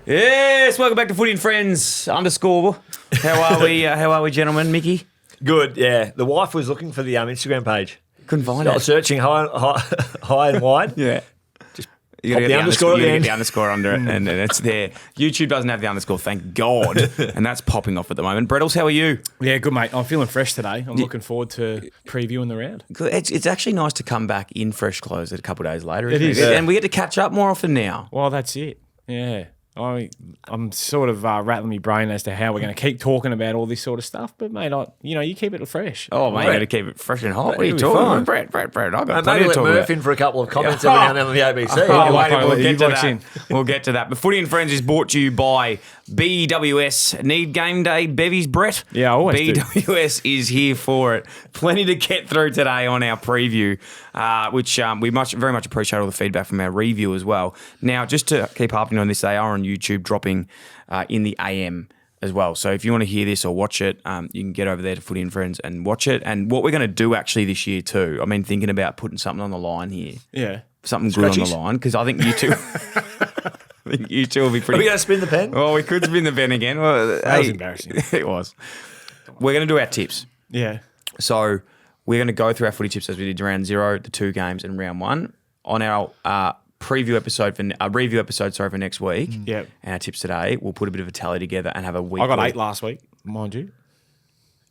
Yes, welcome back to Footy and Friends _. How are we? How are we, gentlemen? Mickey, Good, yeah. The wife was looking for the Instagram page. couldn't find I was it. searching high and wide. Yeah, Just you pop got the underscore at the end. the underscore under it, and it's there. YouTube doesn't have the underscore, thank God, and that's popping off at the moment. Brettles, how are you? Yeah, good, mate. I'm feeling fresh today. I'm looking forward to previewing the round. Good. It's actually nice to come back in fresh clothes a couple of days later. It isn't is. it? Yeah. And we get to catch up more often now. Well, that's it. Yeah. I'm sort of rattling my brain as to how we're going to keep talking about all this sort of stuff. But, mate, you keep it fresh. Oh, mate, you got to keep it fresh and hot. What are you It'll be talking fine. about? Brett, I've got And plenty maybe to let talk Murph about. in for a couple of comments every now and then on the ABC. Oh, like wait, we'll you get to blokes that. in. We'll get to that. But Footy and Friends is brought to you by BWS. Need game day bevies, Brett? Yeah, I always do. BWS is here for it. Plenty to get through today on our preview, which we very much appreciate all the feedback from our review as well. Now, just to keep harping on this, they are on YouTube dropping in the AM as well. So if you want to hear this or watch it, you can get over there to Footy and Friends and watch it. And what we're going to do actually this year too, I mean, thinking about putting something on the line here. Yeah. Something good on Scratchies? the line, because I think you two I think you two will be Are pretty... we going to spin the pen? Oh, we could spin the pen again. Well, That was embarrassing. It was. We're going to do our tips. Yeah. So we're going to go through our footy tips as we did round 0, the 2 games, and round 1 on our review episode for next week. Yep. And our tips today, we'll put a bit of a tally together and have a week. I got 8 last week, mind you.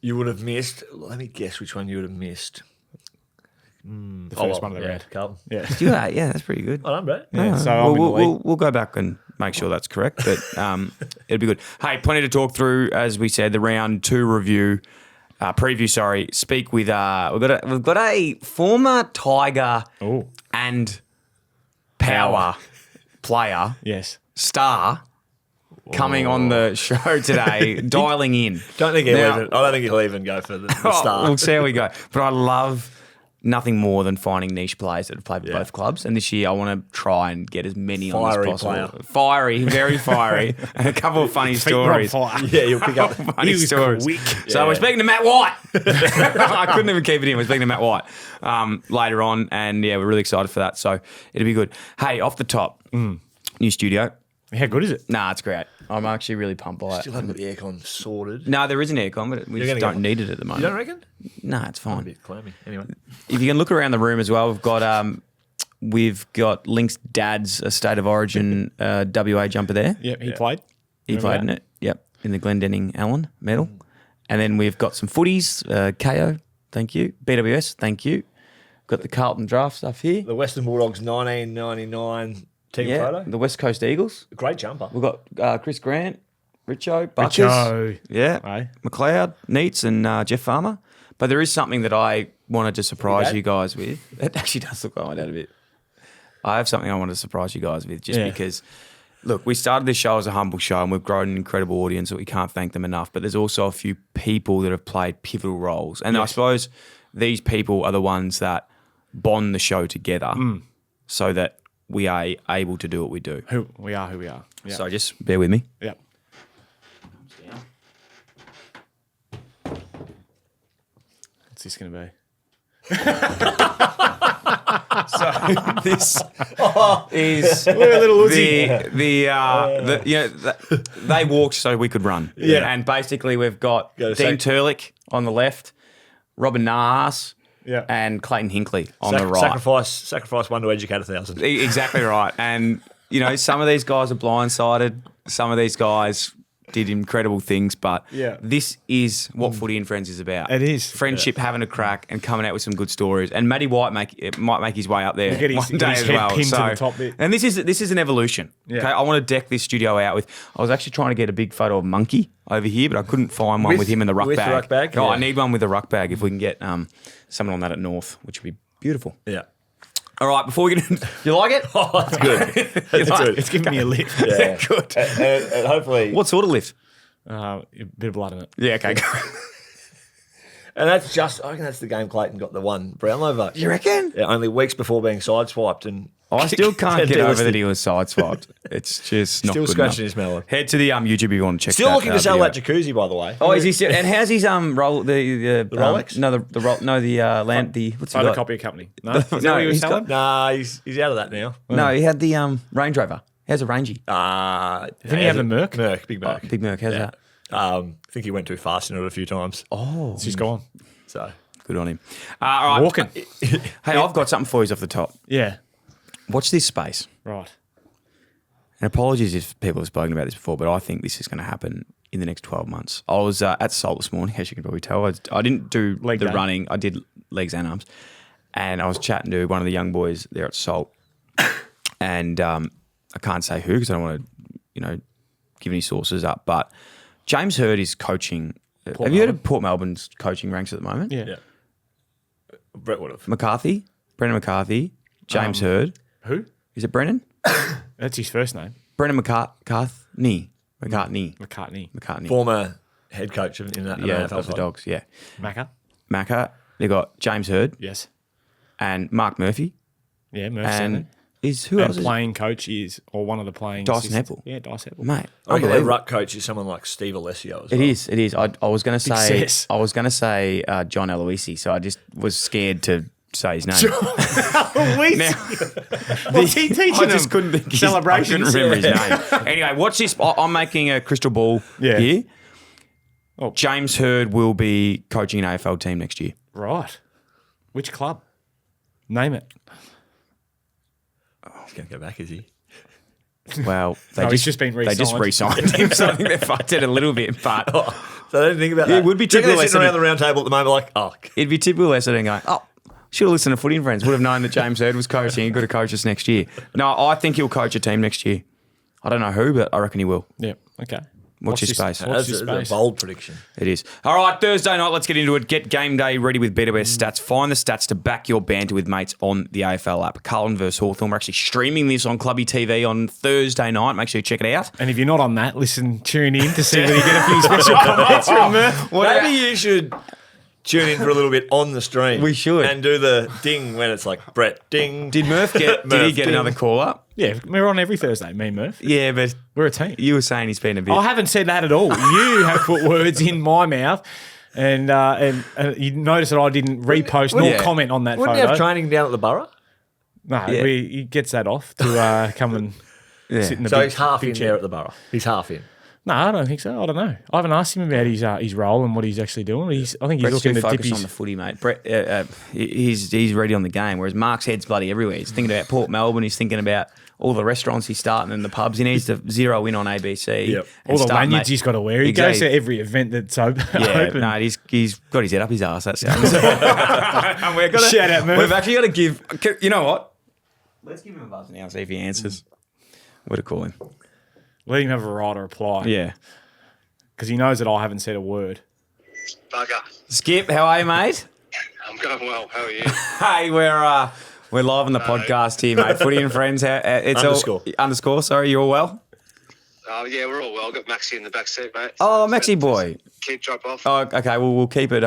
You would have missed. Let me guess which one you would have missed. The first one of the round. Carlton. Yeah. Yeah, that's pretty good. Well done, Brett. Yeah. So I'm in the lead. We'll go back and make sure that's correct, but it'll be good. Hey, plenty to talk through, as we said, the round 2 review. Preview, sorry. Speak with we've got a former Tiger Oh. and Power player Yes. star coming on the show today, dialing in. I don't think he'll even go for the start. We'll see how we go. But I love nothing more than finding niche players that have played for both clubs. And this year I want to try and get as many on Fiery as possible. player. Fiery, very fiery. And a couple of funny Feet were on stories. fire. Yeah, you'll pick up. Funny He was stories. quick. So Yeah. we're speaking to Matt White. I couldn't even keep it in. We're speaking to Matt White later on. And yeah, we're really excited for that. So it'll be good. Hey, off the top, new studio. How good is it? Nah, it's great. I'm actually really pumped by Still it. haven't got the aircon sorted. No, there is an aircon, but we You're just gonna don't get need it at the moment. You don't reckon? No, it's A fine. bit clammy. Anyway. If you can look around the room as well, we've got Link's dad's State of Origin WA jumper there. Yeah, he played. He Remember played in that? it. Yep, in the Glendenning Allan medal. And then we've got some footies. KO, thank you. BWS, thank you. Got the Carlton draft stuff here. The Western Bulldogs 1999 team Yeah, photo. the West Coast Eagles. Great jumper. We've got Chris Grant, Richo, Buckers. Richo. Yeah, Aye. McLeod, Neitz, and Jeff Farmer. But there is something that I wanted to surprise Okay. you guys with. It actually does look like my dad a bit. I have something I wanted to surprise you guys with just Yeah. because, look, we started this show as a humble show and we've grown an incredible audience that we can't thank them enough. But there's also a few people that have played pivotal roles. And I suppose these people are the ones that bond the show together so that we are able to do what we do. Who we are. Yeah. So just bear with me. Yeah. What's this going to be? So this is We're a little Uzi. they walked so we could run. Yeah. And basically we've got Go to Dean sac- Turlick on the left, Robin Nahas, Yeah. and Clayton Hinkley on the right. Sacrifice one to educate 1,000. Exactly right. And, some of these guys are blindsided. Some of these guys did incredible things, but Yeah. this is what Footy and Friends is about. It is. Friendship, having a crack and coming out with some good stories. And Matty White might make his way up there Get his- one get day his as head well. pinned to the top bit. And this is an evolution. Yeah. Okay, I want to deck this studio out with. I was actually trying to get a big photo of Monkey over here, but I couldn't find one with him in the ruck with the bag. ruck bag? Oh, I Yeah. need one with a ruck bag. If we can get someone on that at North, which would be beautiful. Yeah. All right, before we get into... You like it? Oh, that's good. That's like- good. It's giving me a lift. Yeah. Good. And hopefully... What sort of lift? A bit of blood in it. Yeah, okay. And that's just... I reckon that's the game Clayton got the one Brownlow vote. You reckon? Yeah, only weeks before being sideswiped and... I still can't get over delisted. that he was sideswiped. It's just not Still good scratching enough. his melon. Head to the YouTube if you want to check Still that looking to sell video. that jacuzzi, by the way. Oh, is he still? And how's his roll the Rolex? No, the land the what's he got? Photocopier company. No, is that No, what you were he's selling? got- Nah, he's out of that now. No, he had the Range Rover. How's a rangy? Didn't he have a Merc? Big Merc. Big Merc, how's that? I think he went too fast in it a few times. Oh. It's just gone. So Good on him. All right. Walking. Hey, I've got something for you off the top. Yeah. Watch this space. Right. And apologies if people have spoken about this before, but I think this is going to happen in the next 12 months. I was at Salt this morning, as you can probably tell. I didn't do Leg the day. running. I did legs and arms. And I was chatting to one of the young boys there at Salt. And I can't say who because I don't want to, give any sources up. But James Hird is coaching. Have you heard of Port Melbourne's coaching ranks at the moment? Yeah. Brett would have. Brendan McCarthy, James Hird. Who? Is it Brendan? That's his first name. Brendan McCarthy. McCartney. Former head coach in that Yeah, AFL of the side. Dogs, yeah. Macca. They got James Hird Yes. and Mark Murphy. Yeah, Murphy. And who And else is playing coach is, or one of the playing Dyson assistants. Heppel. Yeah, Dyson Heppel. Mate, I reckon their unbelievable. ruck coach is someone like Steve Alessio as well. It is. I was going to say Sis. John Aloisi, so I just was scared to say his name. What's he teaching I just them? couldn't think Celebrations. I couldn't remember his name. Anyway, watch this. I'm making a crystal ball Yeah. here. Oh. James Hird will be coaching an AFL team next year. Right. Which club? Name it. He's going to go back, is he? Well, No, he's just been They just re-signed. re-signed him, so I think they fucked it a little bit. But So they didn't think about Yeah, that. it would be Do you reckon typical they're sitting Essendon. around the round table at the moment like, it'd be typical Essendon going, should have listened to Footy and Friends. Would have known that James Hird was coaching. He could have coached us next year. No, I think he'll coach a team next year. I don't know who, but I reckon he will. Yeah. Okay. Watch this space. Watch that's this a space. bold prediction. It is. All right, Thursday night, let's get into it. Get game day ready with BetWest Stats. Find the stats to back your banter with mates on the AFL app. Carlton versus Hawthorn. We're actually streaming this on Clubby TV on Thursday night. Make sure you check it out. And if you're not on that, tune in to see whether you get a few special comments from Murph. Maybe you should tune in for a little bit on the stream. We should. And do the ding when it's like Brett ding. Did Murph get? Did he get another call up? Yeah, we're on every Thursday, me and Murph. Yeah, but We're a team. you were saying he's been a bit. I haven't said that at all. You have put words in my mouth, and you notice that I didn't repost nor Yeah. comment on that Wouldn't he photo. have training down at the Borough? No, Yeah. he gets that off to come and sit in the So big, he's half big in chair. there at the Borough. He's half in. No, I don't think so. I don't know. I haven't asked him about his role and what he's actually doing. I think he's Brett's looking too to dip focused on his. the footy, mate. Brett, he's ready on the game, whereas Mark's head's bloody everywhere. He's thinking about Port Melbourne. He's thinking about all the restaurants he's starting and the pubs. He needs to zero in on ABC. Yep. and All the start, lanyards mate. he's got to wear. He Exactly. goes to every event that's open. Yeah, no, he's got his head up his ass. That's it. And we're gonna, Shout out, Murph. We've actually got to give. You know what? Let's give him a buzz now. See if he answers. What to call him? Let him have a right to reply. Yeah. Because he knows that I haven't said a word. Bugger. Skip, how are you, mate? I'm going well. How are you? Hey, we're live on the podcast here, mate. Footy and Friends. It's Underscore. Underscore. Sorry, you all well? Yeah, we're all well. Got Maxie in the back seat, mate. Oh, Maxie boy. Keep drop off. Oh, okay. Well, we'll keep it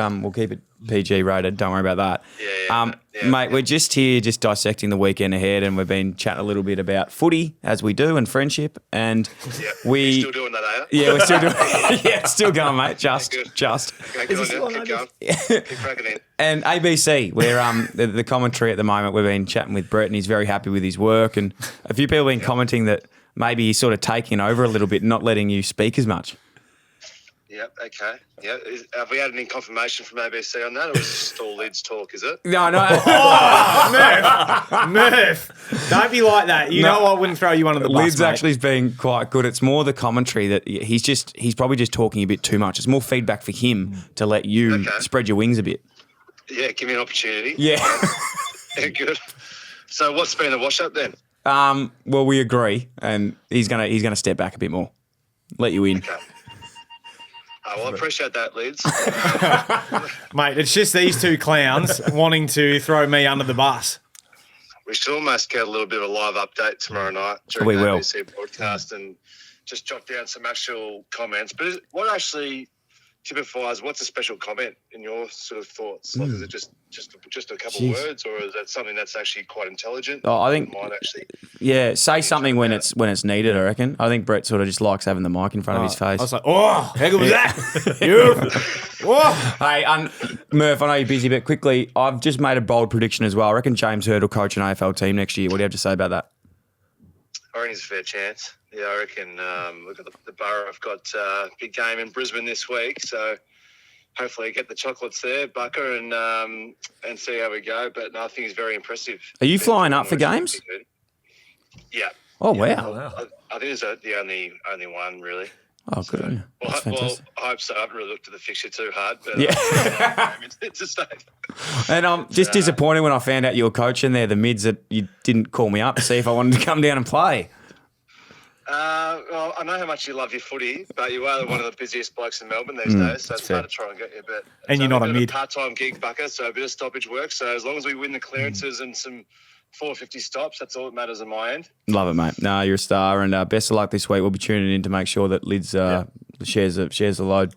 PG rated. Don't worry about that. Yeah, Mate, we're just here, just dissecting the weekend ahead, and we've been chatting a little bit about footy as we do, and friendship, and Yeah. we. You still doing that, are you? Yeah, we're still doing. Yeah, it's still going, mate. Just. Good. Okay, good on you. Keep going. Keep cracking in. And ABC, we're the commentary at the moment. We've been chatting with Brett, and he's very happy with his work. And a few people have been commenting that maybe he's sort of taking over a little bit, not letting you speak as much. Yep, okay. Yeah. Have we had any confirmation from ABC on that, or is it just all Lids talk, is it? No. Murph, don't be like that. You know I wouldn't throw you under the bus, Lid's mate. actually has been quite good. It's more the commentary that he's probably just talking a bit too much. It's more feedback for him to let you Okay. spread your wings a bit. Yeah, give me an opportunity. Yeah. Yeah, good. So what's been the wash-up then? Well, we agree, and he's gonna step back a bit more, let you in. Okay. Oh, well, I appreciate that, Lids. Mate, it's just these two clowns wanting to throw me under the bus. We should almost get a little bit of a live update tomorrow night during We the will. ABC broadcast and just jot down some actual comments. But what actually typifies, what's a special comment in your sort of thoughts? Like, is it just a couple of words, or is that something that's actually quite intelligent? Oh, I think- might actually. Yeah, say something when it's needed. I reckon. I think Brett sort of just likes having the mic in front of his face. I was like, oh, how good was that? You. Oh. Hey, Murph, I know you're busy, but quickly, I've just made a bold prediction as well. I reckon James Hird will coach an AFL team next year. What do you have to say about that? I reckon he's a fair chance. Yeah, I reckon we've got the Borough have got a big game in Brisbane this week, so hopefully get the chocolates there, Bucker, and see how we go. But no, I think he's very impressive. Are you flying up for games? Yeah. Oh, Yeah. wow. I think it's the only one, really. Oh, good on you. That's Well, fantastic. I hope so. I haven't really looked at the fixture too hard, but Yeah. it's a state. And I'm just disappointed when I found out you were coaching there, the mids, that you didn't call me up to see if I wanted to come down and play. Well, I know how much you love your footy, but you are one of the busiest blokes in Melbourne these days, so it's fair. hard to try and get you. But And you're not a mid. part-time gig, Bucker, so a bit of stoppage work. So as long as we win the clearances and some 450 stops, that's all that matters on my end. Love it, mate. No, you're a star, and best of luck this week. We'll be tuning in to make sure that Lids shares the load.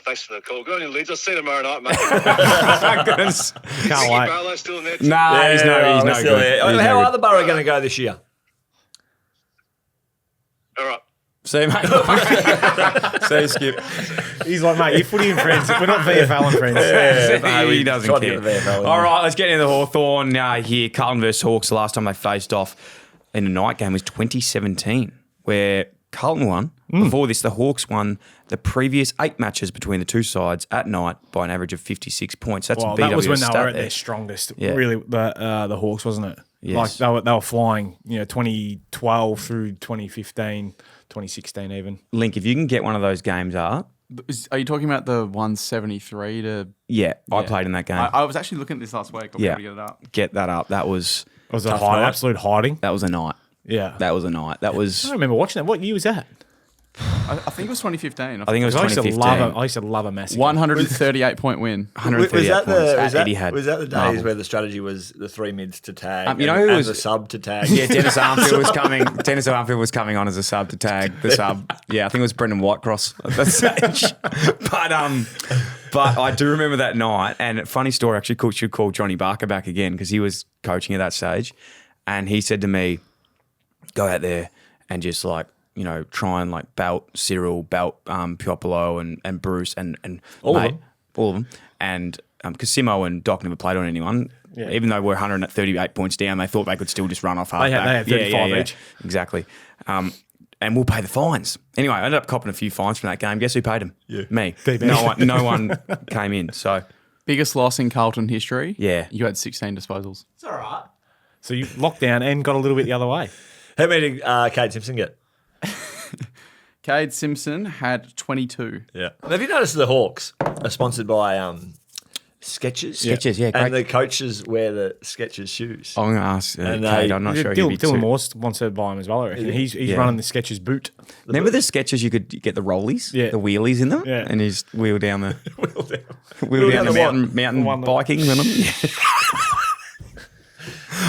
Thanks for the call. Good on you, Lids. I'll see you tomorrow night, mate. Can't Ricky wait. Barlow's still in there too. Nah, he's no we're still good. there. He's How no are good. the Borough going to go this year? All right. See you, mate. See you, Skip. He's like, mate, you're footy and friends. We're not VFL and friends. No, he we doesn't tried to care. get the VFL in All there. right, let's get into the Hawthorn here. Carlton versus Hawks. The last time they faced off in a night game was 2017, where Carlton won. Before this, the Hawks won the previous 8 matches between the two sides at night by an average of 56 points. That's Well, BWS that was when they stat were at there. their strongest. Yeah. Really, the Hawks, wasn't it? Yes. Like they were flying. 2012 through 2015, 2016 even. Link, if you can get one of those games up. Are you talking about the 173 to? Yeah, I Yeah. played in that game. I was actually looking at this last week. I'll be Yeah. able to get it up. Get that up. That was It was a tough night. absolute hiding. That was a night. Yeah. That was a night. That I was. don't remember watching that. What year was that? I think it was 2015. I think it was 'Cause 2015. I used to love a massive. 138-point win. 138 points. Eddie had. Was that the days marble. where the strategy was the 3 mids to tag, You know and, who was- the sub to tag? Yeah, Dennis Armfield was coming. Dennis Armfield was coming on as a sub to tag the sub. Yeah, I think it was Brendan Whitecross at that stage. But I do remember that night. And funny story, actually, should call Johnny Barker back again because he was coaching at that stage, and he said to me, "Go out there and just try and belt Cyril, belt Piopolo and Bruce and All of mate, them? all of them, and because Simo and Doc never played on anyone." Yeah. Even though we're 138 points down, they thought they could still just run off halfback. They had 35 each. Exactly. And we'll pay the fines. Anyway, I ended up copping a few fines from that game. Guess who paid them? Yeah. Me. DB. No one came in. So, Biggest loss in Carlton history. Yeah. You had 16 disposals. It's all right. So you locked down and got a little bit the other way. How many did Kate Simpson get? Cade Simpson had 22. Yeah. Have you noticed the Hawks are sponsored by Skechers? Skechers, yeah, great. And the coaches wear the Skechers shoes. I'm going to ask And Kate. they- I'm not sure he'd be Dylan too. Moore's wants to buy him as well, I reckon. He's Yeah. running the Skechers boot. Remember the sketches you could get the rollies? Yeah. The wheelies in them? Yeah. And you just wheel down the, Wheel down the the mountain one that- biking in them.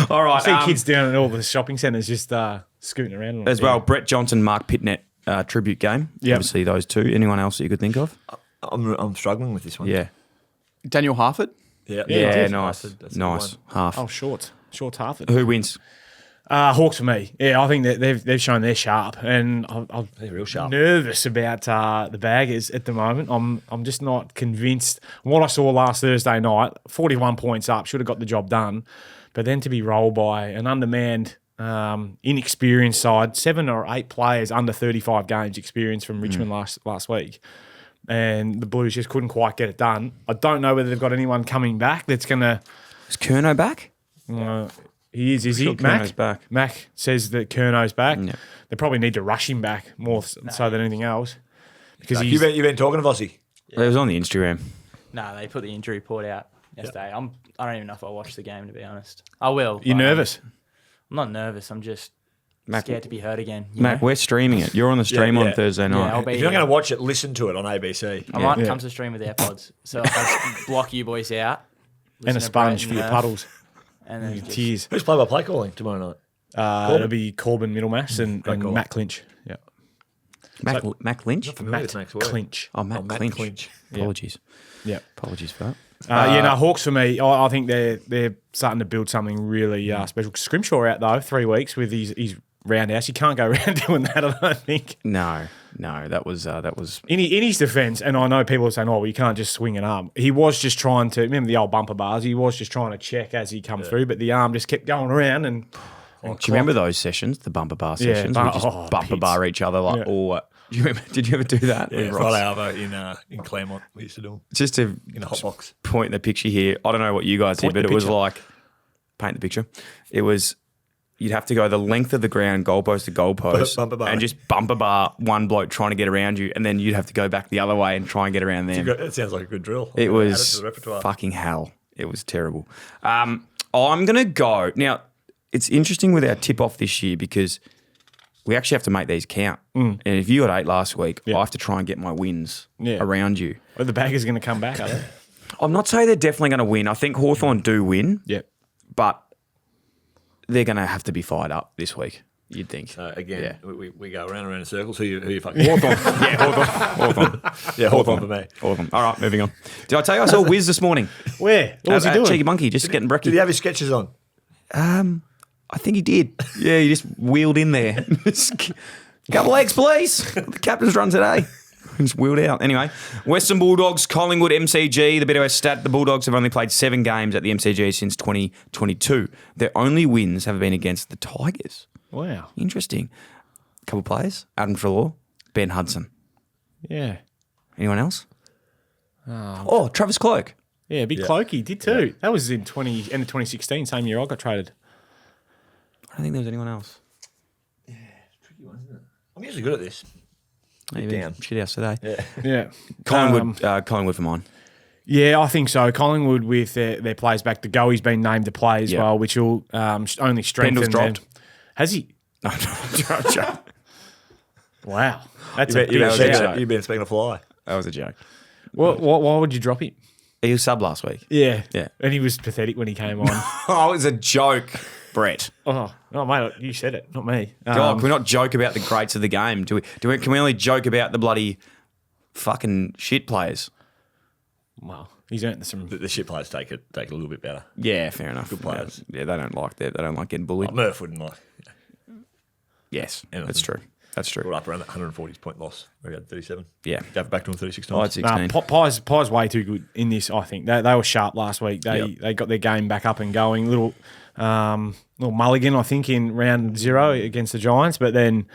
All right. I see kids down at all the shopping centres just scooting around. on As it. well, Brett Johnson, Mark Pitnet tribute game. Yep. Obviously, those two. Anyone else that you could think of? I'm struggling with this one. Yeah. Daniel Harford. Yeah, Yeah, did. nice. That's a good Nice. one. Half. Oh, Shorts Harford. Who wins? Hawks for me. Yeah, I think that they've shown they're sharp, and I'm They're real sharp. nervous about the Baggers at the moment. I'm just not convinced. What I saw last Thursday night, 41 points up, should have got the job done, but then to be rolled by an undermanned, inexperienced side, 7 or 8 players under 35 games experience from Richmond last week. And the Blues just couldn't quite get it done. I don't know whether they've got anyone coming back that's going to. Is Kerno back? He is he? Sure Kerno's back. Mac says that Kerno's back. Yeah. They probably need to rush him back more so than anything else. Because You've been talking to Vossi. It was on the Instagram. No, they put the injury report out yesterday. I don't even know if I'll watch the game, to be honest. I will. you're but nervous. I'm not nervous. I'm just Mac- scared to be hurt again. Mac, we're streaming it. You're on the stream on yeah. Thursday night. I'll be. If you're not going to watch it, listen to it on ABC. I might Yeah. come to the stream with AirPods, so I'll block you boys out. And a listen to sponge Brett for your Nerf, puddles. and then Your just- tears. Who's play-by-play calling tomorrow night? It'll be Corbin Middlemass and call. Matt Clinch. Yeah. Mac Lynch? Familiar with Matt Mac's work. Clinch. Oh, Matt Matt Clinch. Clinch. Apologies. Yeah. Apologies for that. Hawks for me. I think they're starting to build something really special. Scrimshaw out though, 3 weeks with his roundhouse. You can't go around doing that, I don't think. No, that was In his defence, and I know people are saying, "Oh, well, you can't just swing it up." He was just trying to remember the old bumper bars. He was just trying to check as he come through, but the arm just kept going around, and Do you remember those sessions, the bumper bar Yeah, sessions? We just bumper pits. bar each other like, Yeah. or do you remember, did you ever do that? Yeah, with Ross? Friday Arvo in Claremont, we used to do them Just to in a hot box. point the picture here, I don't know what you guys did, Point but the it was picture. like, paint the picture. It was, you'd have to go the length of the ground, goalpost to goalpost, Bumper bar. and just bumper bar one bloke trying to get around you, and then you'd have to go back the other way and try and get around them. That sounds like a good drill. It Add was to the repertoire. fucking hell. It was terrible. I'm going to go. Now, it's interesting with our tip-off this year because we actually have to make these count. And if you got 8 last week, I have to try and get my wins around you. Well, the Baggers going to come back, are they? I'm not saying they're definitely going to win. I think Hawthorn do win, Yep. but they're going to have to be fired up this week, you'd think. Again, we go around and around in circles. Who you fucking Hawthorn. Hawthorn. Yeah, Hawthorn for me. Hawthorn. All right, moving on. Did I tell you I saw Wiz this morning? Where? What was he doing? Cheeky Monkey, just getting brekkie. Did he have his sketches on? I think he did. Yeah, he just wheeled in there. Couple legs, please. The captain's run today. Just wheeled out. Anyway, Western Bulldogs, Collingwood, MCG. The BWS stat, the Bulldogs have only played 7 games at the MCG since 2022. Their only wins have been against the Tigers. Wow. Interesting. Couple players. Adam Treloar, Ben Hudson. Yeah. Anyone else? Oh, Travis Cloak. Yeah, big Clokey did too. That was in end of 2016, same year I got traded. I don't think there was anyone else. I'm usually good at this. Maybe down. shit house today. Yeah. Collingwood for mine. Yeah, I think so. Collingwood with their players back to go. He's been named to play as well, which will only strengthen Pendle's dropped. them. Has he? No, joke. Wow. That's a big was a shout. joke. You've been expecting a fly. That was a joke. Why would you drop him? He was sub last week. Yeah. Yeah. And he was pathetic when he came on. Oh, it was a joke, Brett. oh, mate, you said it, not me. God, can we not joke about the greats of the game? Can we only joke about the bloody fucking shit players? Well, he's earned some. The shit players take it a little bit better. Yeah, fair enough. Good players. Yeah, they don't like that. They don't like getting bullied. Murph wouldn't like. Yes, Anything. that's true. That's true. Brought up around that 140 point loss. We had 37. Yeah. Gave it back to him 36 I had times. 16. Pies way too good in this, I think. They were sharp last week. They got their game back up and going. Little mulligan, I think, in round 0 against the Giants, but then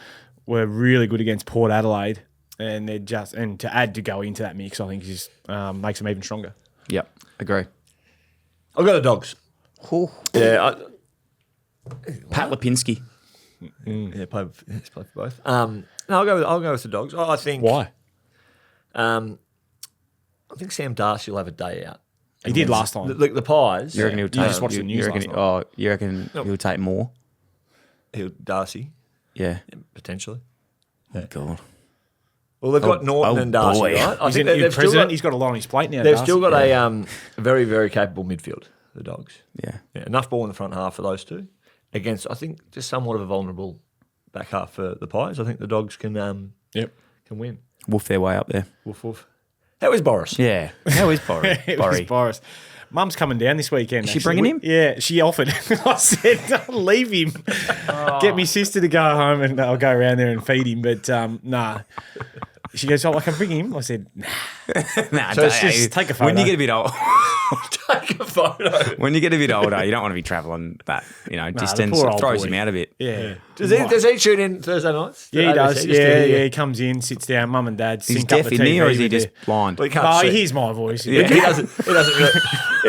were really good against Port Adelaide. And to add to go into that mix, I think just makes them even stronger. Yep, agree. I'll go to Dogs. Yeah, Pat Lipinski. yeah, he's played for both. No, I'll go with the Dogs. I think. Why? I think Sam Darcy will have a day out. He did last time. The Pies. You reckon he'll take? just watched the news last night. You reckon he'll take more? Darcy, Yeah. potentially. God. Well, they've got Norton and Darcy, boy. right? I He's think in they've still president. got, He's got a lot on his plate now. they've Darcy. still got a very, very capable midfield, the Dogs. Yeah. Yeah, enough ball in the front half for those two against, I think, just somewhat of a vulnerable back half for the Pies. I think the Dogs can win. Wolf their way up there. Woof, woof. How is Boris? Yeah. How is Boris? It was Boris. Mum's coming down this weekend. Is she actually. bringing him? Yeah, she offered. I said, "Don't leave him. Get me sister to go home and I'll go around there and feed him." But nah. She goes, "Oh, I can bring him." I said, "Nah." Nah, So it's just take a photo. When you get a bit old, Take a photo. when you get a bit older, you don't want to be travelling that distance. poor It old throws boy. him out a bit. Yeah. Does he tune in Thursday nights? Yeah, he does. Just to hear you? He comes in, sits down, mum and dad, He's sync up deaf, the isn't he, TV or is he with just the- blind? Well, he can't No, see. he hears my voice. Yeah. He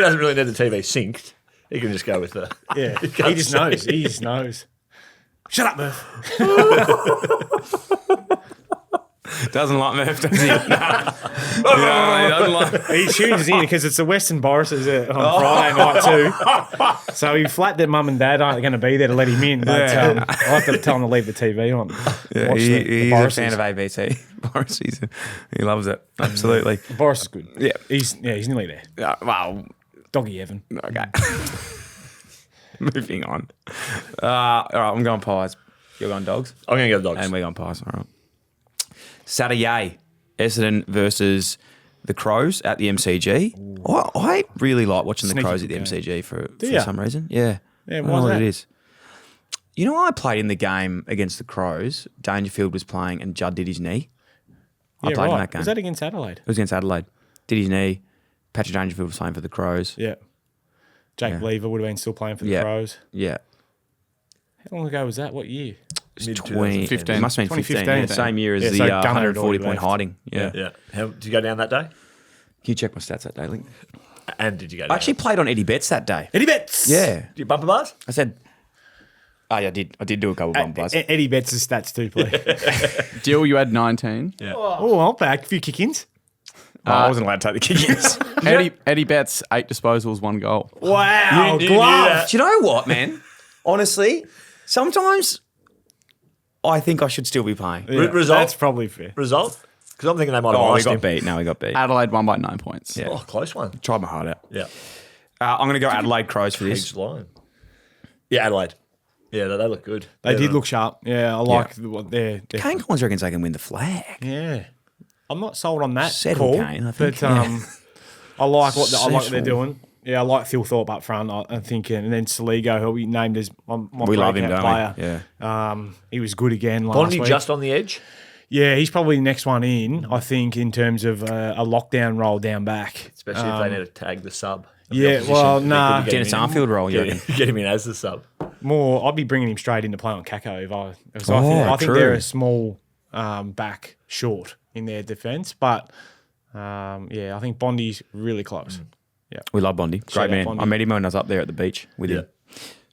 doesn't really need the TV synced. He can just go with the. Yeah, he can't just see. knows. He just knows. Shut up, Murph. Doesn't like Murph, does he? No, he doesn't like. He tunes in because it's the Western Boris's on Friday night too. So he flat that mum and dad aren't going to be there to let him in. But Yeah. I have to tell him to leave the TV on. Yeah, Watch the he's a Boris's. fan of ABC. Boris, he loves it. Absolutely. Boris is good. Yeah. He's nearly there. Well, Doggy Evan. okay. Moving on. All right, I'm going Pies. You're going Dogs? I'm going to go Dogs. And we're going Pies. All right. Saturday, Essendon versus the Crows at the MCG. I really like watching the Sneaky Crows at the good MCG for ya? some reason. Yeah. Yeah, I don't why know is what that? it is. You know, I played in the game against the Crows. Dangerfield was playing and Judd did his knee. I Yeah, played in right. that game. Was that against Adelaide? It was against Adelaide. Did his knee. Patrick Dangerfield was playing for the Crows. Yeah. Jake Yeah. Lever would have been still playing for the Yeah. Crows. Yeah. How long ago was that? What year? Mid 2015. It must have been 15. 2015. Yeah, same year as Yeah, the so Gunner had 140 already point left. hiding. Yeah. Yeah. Did you go down that day? Can you check my stats that day, Link? And did you go down? I actually played on Eddie Betts that day. Eddie Betts. Yeah. Did you bumper bars? I said, oh, yeah, I did. I did do a couple of bump bars. Eddie Betts' stats too, please. Dill, you had 19. Oh, I'll back. A few kick-ins. I wasn't allowed to take the kickings. Eddie Betts, 8 disposals, 1 goal. Wow, You knew glove. that. Do you know what, man? Honestly, sometimes I think I should still be playing. Yeah, Result? That's probably fair. Result? Because I'm thinking they might have Oh, we iced got him. beat. No, we got beat. Adelaide won by 9 points. Yeah. Oh, close one. Tried my heart out. Yeah. I'm going to go Adelaide Crows for this. Huge line. Yeah, Adelaide. Yeah, they look good. They Yeah, did look sharp. Yeah, I like what they're. Kane Collins reckons they can win the flag. Yeah, I'm not sold on that Settle, call, Kane, I think. but I like what I like what they're Settle. doing. Yeah, I like Phil Thorpe up front. I'm thinking, and then Saligo, who we named as my We love him, breakout don't we? player. Yeah. He was good again last Bondi week. just on the edge. Yeah, he's probably the next one in. I think in terms of a lockdown roll down back. Especially if they need to tag the sub. Yeah, well, nah. Dennis Armfield role, you reckon? Get him in as the sub. More, I'd be bringing him straight into play on Kako. I think true. they're a small back short in their defence, but I think Bondi's really close. Yeah, We love Bondi. Shout out Great man. Bondi. I met him when I was up there at the beach with him.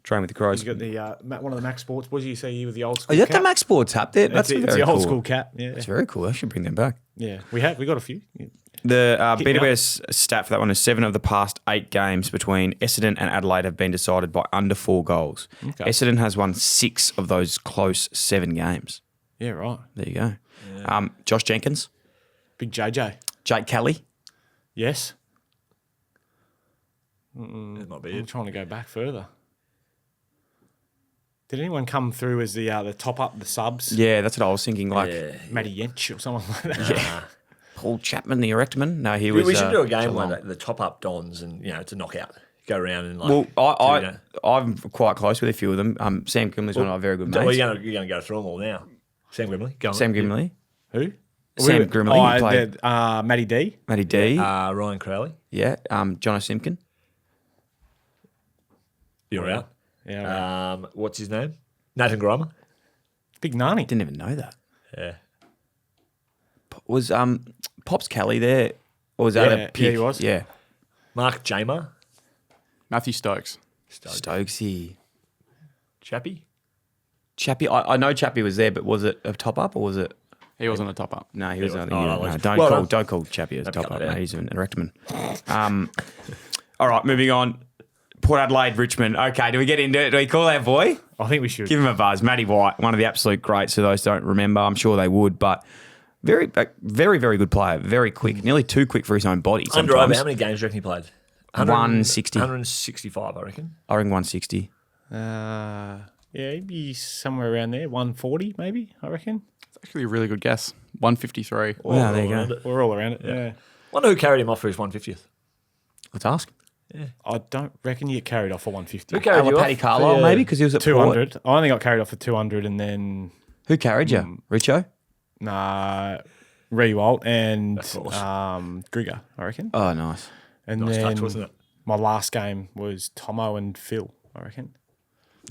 Train with the Crows. he's got the one of the Max Sports boys. You see here with the old Oh, school. you got the cap. Max Sports hat there? That's It's very the old cool. school cap. Yeah, It's very cool. I should bring them back. yeah. We got a few. Yeah. The Hit me BWS stat for that one is 7 of the past 8 games between Essendon and Adelaide have been decided by under 4 goals. Okay. Essendon has won 6 of those close 7 games. Yeah, right. There you go. Josh Jenkins, Big JJ. Jake Kelly. Yes. That might be I'm it. trying to go back further. Did anyone come through as the top up the subs? Yeah, that's what I was thinking. Like Matty Yench or someone like that. Paul Chapman, the Erectman. No, he was. We should do a game Geelong. where the top up dons and it's a knockout. Go around and like. Well, I'm quite close with a few of them. Sam Grimley's one of our very good mates. Well, you're going to go through them all now. Sam Grimley. Go on. Sam Grimley, Who? Sam Grimley, he played. Matty D. Matty D. Ryan Crowley. Yeah. Jono Simpkin. You're out. Yeah, What's his name? Nathan Grimer. Big Nani. Didn't even know that. Yeah. Was Pops Kelly there? Or was that Yeah, a pick? yeah, he was. Yeah. Mark Jamer. Matthew Stokes. Stokesy. Chappie. Chappie. I know Chappie was there, but was it a top up or was it? He wasn't a top up. No, he was. was. No, Oh, no, no, was- don't well call done. don't call Chappie as a top cut up. that No, out. he's an Erectman. All right, moving on. Port Adelaide, Richmond. Okay, do we get into it? Do we call our boy? I think we should. Give him a buzz. Matty White, one of the absolute greats. For those who don't remember, I'm sure they would, but very, very good player. Very quick, nearly too quick for his own body. Under over. Sometimes. How many games do you reckon he played? 160. 165, I reckon. I reckon 160. Yeah, he'd be somewhere around there. 140 maybe, I reckon. It's actually a really good guess. 153. Wow, there you Around go. it. We're all around it. Yeah. Wonder who carried him off for his 150th. Let's ask. I don't reckon you get carried off for 150. Who carried you Paddy off? Carlisle, Yeah. maybe, because he was at Port. 200. I only got carried off for 200 and then Who carried you? Richo? Rewalt and Of course. Grigger, I reckon. Oh, nice. And Nice then touch, wasn't it? my last game was Tomo and Phil, I reckon.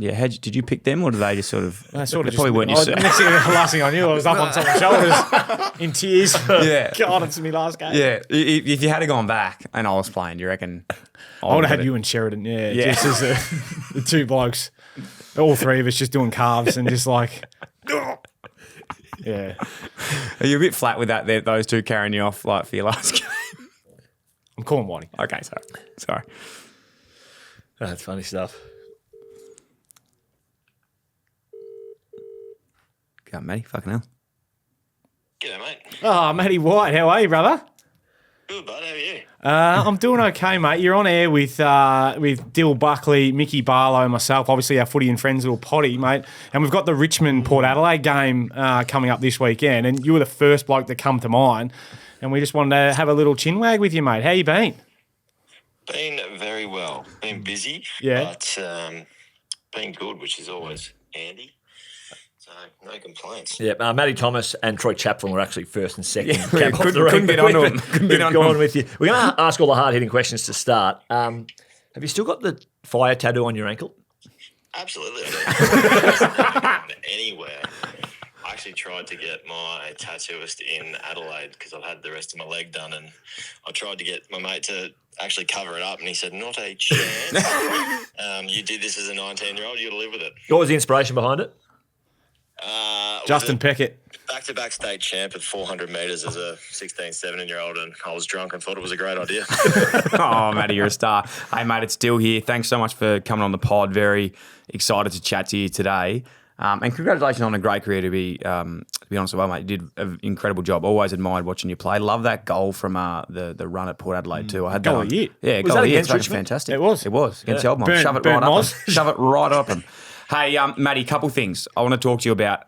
Yeah, did you pick them, or did they just sort of? I sort of they probably weren't your. next thing, the last thing I knew, I was up on someone's shoulders in tears. Yeah. God, it's my last game. Yeah, if you had gone back and I was playing, do you reckon? I would have had you and Sheridan, Yeah. just as the two blokes, all three of us just doing calves and just like, yeah. Are you a bit flat with that? Those two carrying you off like for your last game? I'm calling Whitey. Okay, sorry. That's funny stuff. Go on, Matty. Fucking hell. G'day, mate. Oh, Matty White, how are you, brother? Good, bud. How are you? I'm doing okay, mate. You're on air with Dill Buckley, Mickey Barlow, and myself, obviously our footy and friends little potty, mate. And we've got the Richmond Port Adelaide game coming up this weekend, and you were the first bloke to come to mind. And we just wanted to have a little chin wag with you, mate. How you been? Been very well. Been busy, Yeah. but been good, which is always handy. So no complaints. Yeah, Matty Thomas and Troy Chaplin were actually first and second. Yeah, Came off couldn't- the rank, couldn't get but onto we've- them. Couldn't get we've onto gone them. with you. We're going to ask all the hard-hitting questions to start. Have you still got the fire tattoo on your ankle? Absolutely. I don't anywhere. I actually tried to get my tattooist in Adelaide because I've had the rest of my leg done, and I tried to get my mate to actually cover it up, and he said, "Not a chance. You did this as a 19-year-old. You got to live with it." What was the inspiration behind it? Justin Peckett. Back-to-back state champ at 400 metres as a 16, 17-year-old, and I was drunk and thought it was a great idea. Oh, Matty, you're a star. Hey, mate, it's Dyl here. Thanks so much for coming on the pod. Very excited to chat to you today. And congratulations on a great career, to be honest with you, mate. You did an incredible job. Always admired watching you play. Love that goal from the run at Port Adelaide too. I had Goal that of on. the year. Yeah, Was goal that of the year. against It's Richmond? fantastic. It was. It was against Elmont. Burn- Shove it burn right up. Moz. Shove it right up him. Hey, Matty, couple things I want to talk to you about.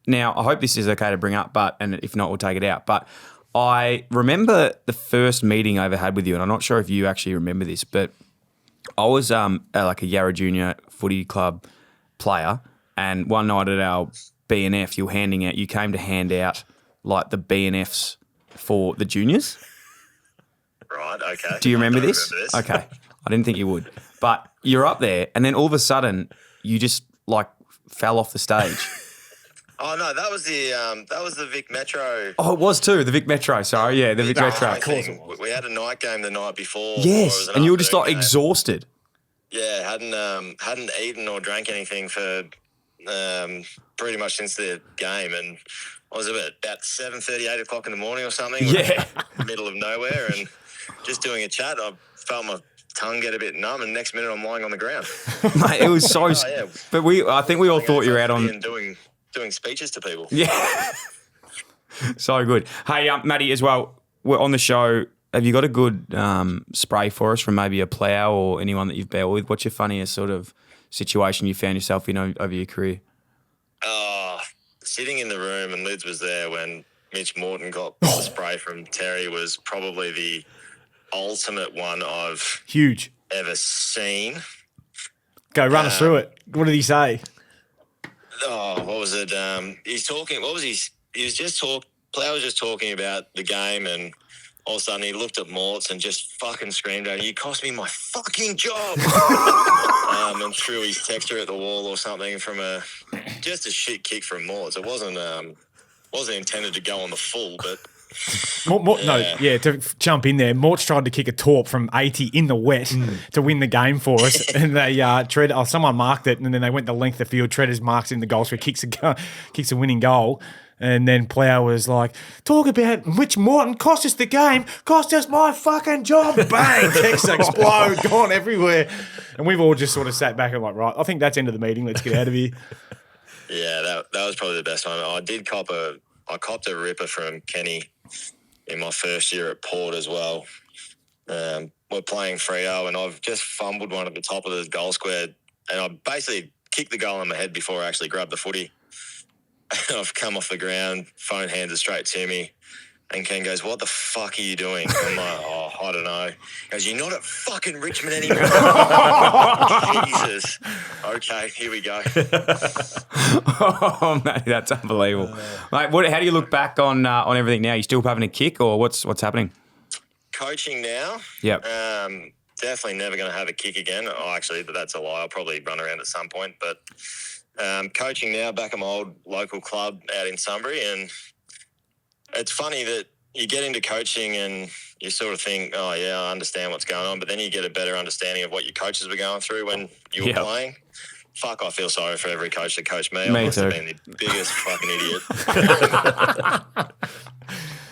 Now, I hope this is okay to bring up, and if not, we'll take it out. But I remember the first meeting I ever had with you, and I'm not sure if you actually remember this, but I was like a Yarra Junior footy club player, and one night at our BNF, you came to hand out like the BNFs for the juniors. Right, okay. Do you remember I don't this? remember this. Okay, I didn't think you would, but you're up there, and then all of a sudden you just like fell off the stage. Oh no, that was the Vic Metro. Oh, it was too the Vic Metro. Sorry, yeah, the Vic Metro. Of course it was. We had a night game the night before. Yes, and you were just like exhausted. Yeah, hadn't eaten or drank anything for pretty much since the game, and I was about 7:30, 8 o'clock in the morning or something. Yeah, middle of nowhere, and just doing a chat. I felt my tongue get a bit numb, and next minute I'm lying on the ground. Mate, it was so. Yeah. But I think we all thought you were out on doing speeches to people. Yeah, so good. Hey, Matty, as well. We're on the show. Have you got a good spray for us from maybe a plough or anyone that you've battled with? What's your funniest sort of situation you found yourself in over your career? Sitting in the room, and Lids was there when Mitch Morton got the spray from Terry, was probably the ultimate one I've Huge. ever seen. Go run us through it. What did he say? Oh, what was it? He's talking. What was he? He was just Plough was just talking about the game, and all of a sudden he looked at Morts and just fucking screamed at him, "You cost me my fucking job!" And threw his texture at the wall or something from just a shit kick from Morts. It wasn't intended to go on the full, but. To jump in there, Mort's tried to kick a torp from 80 in the wet to win the game for us, and they someone marked it, and then they went the length of the field. Treaders marks in the goal, so he kicks a winning goal, and then Plough was like, "Talk about Mitch Morton cost us the game, cost us my fucking job." Bang! Texts explode, gone everywhere, and we've all just sort of sat back and like, right, I think that's end of the meeting. Let's get out of here. Yeah, that was probably the best time. I copped a ripper from Kenny in my first year at Port as well. We're playing Freo, and I've just fumbled one at the top of the goal square, and I basically kicked the goal in my head before I actually grabbed the footy. I've come off the ground, phone hands it straight to me, and Ken goes, "What the fuck are you doing?" I'm like, "Oh, I don't know." He goes, "You're not at fucking Richmond anymore." Jesus. Okay, here we go. Oh, mate, that's unbelievable. Mate, how do you look back on everything now? You still having a kick, or what's happening? Coaching now? Yep. Definitely never going to have a kick again. Oh, actually, that's a lie. I'll probably run around at some point. But coaching now, back at my old local club out in Sunbury, and it's funny that you get into coaching and you sort of think, oh, yeah, I understand what's going on, but then you get a better understanding of what your coaches were going through when you were playing. Fuck, I feel sorry for every coach that coached me. I must have been the biggest fucking idiot.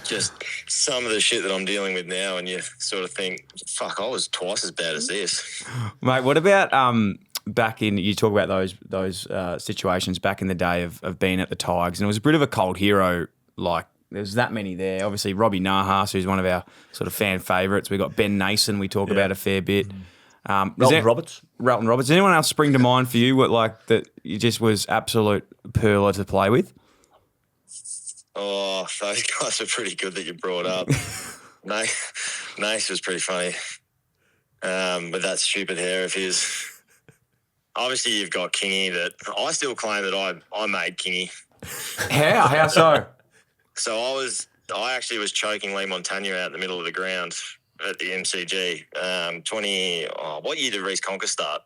Just some of the shit that I'm dealing with now, and you sort of think, fuck, I was twice as bad as this. Mate, what about back in, you talk about those situations back in the day of being at the Tigers, and it was a bit of a cold hero, like, there's that many there. Obviously, Robbie Nahas, who's one of our sort of fan favourites. We've got Ben Nason, we talk about a fair bit. Ralton Roberts. Does anyone else spring to mind for you that you just was absolute pearler to play with? Oh, those guys are pretty good that you brought up. Nace was pretty funny. With that stupid hair of his. Obviously, you've got Kingy that I still claim that I made Kingy. How so? So I actually was choking Lee Montagna out in the middle of the ground at the MCG. What year did Reece Conker start?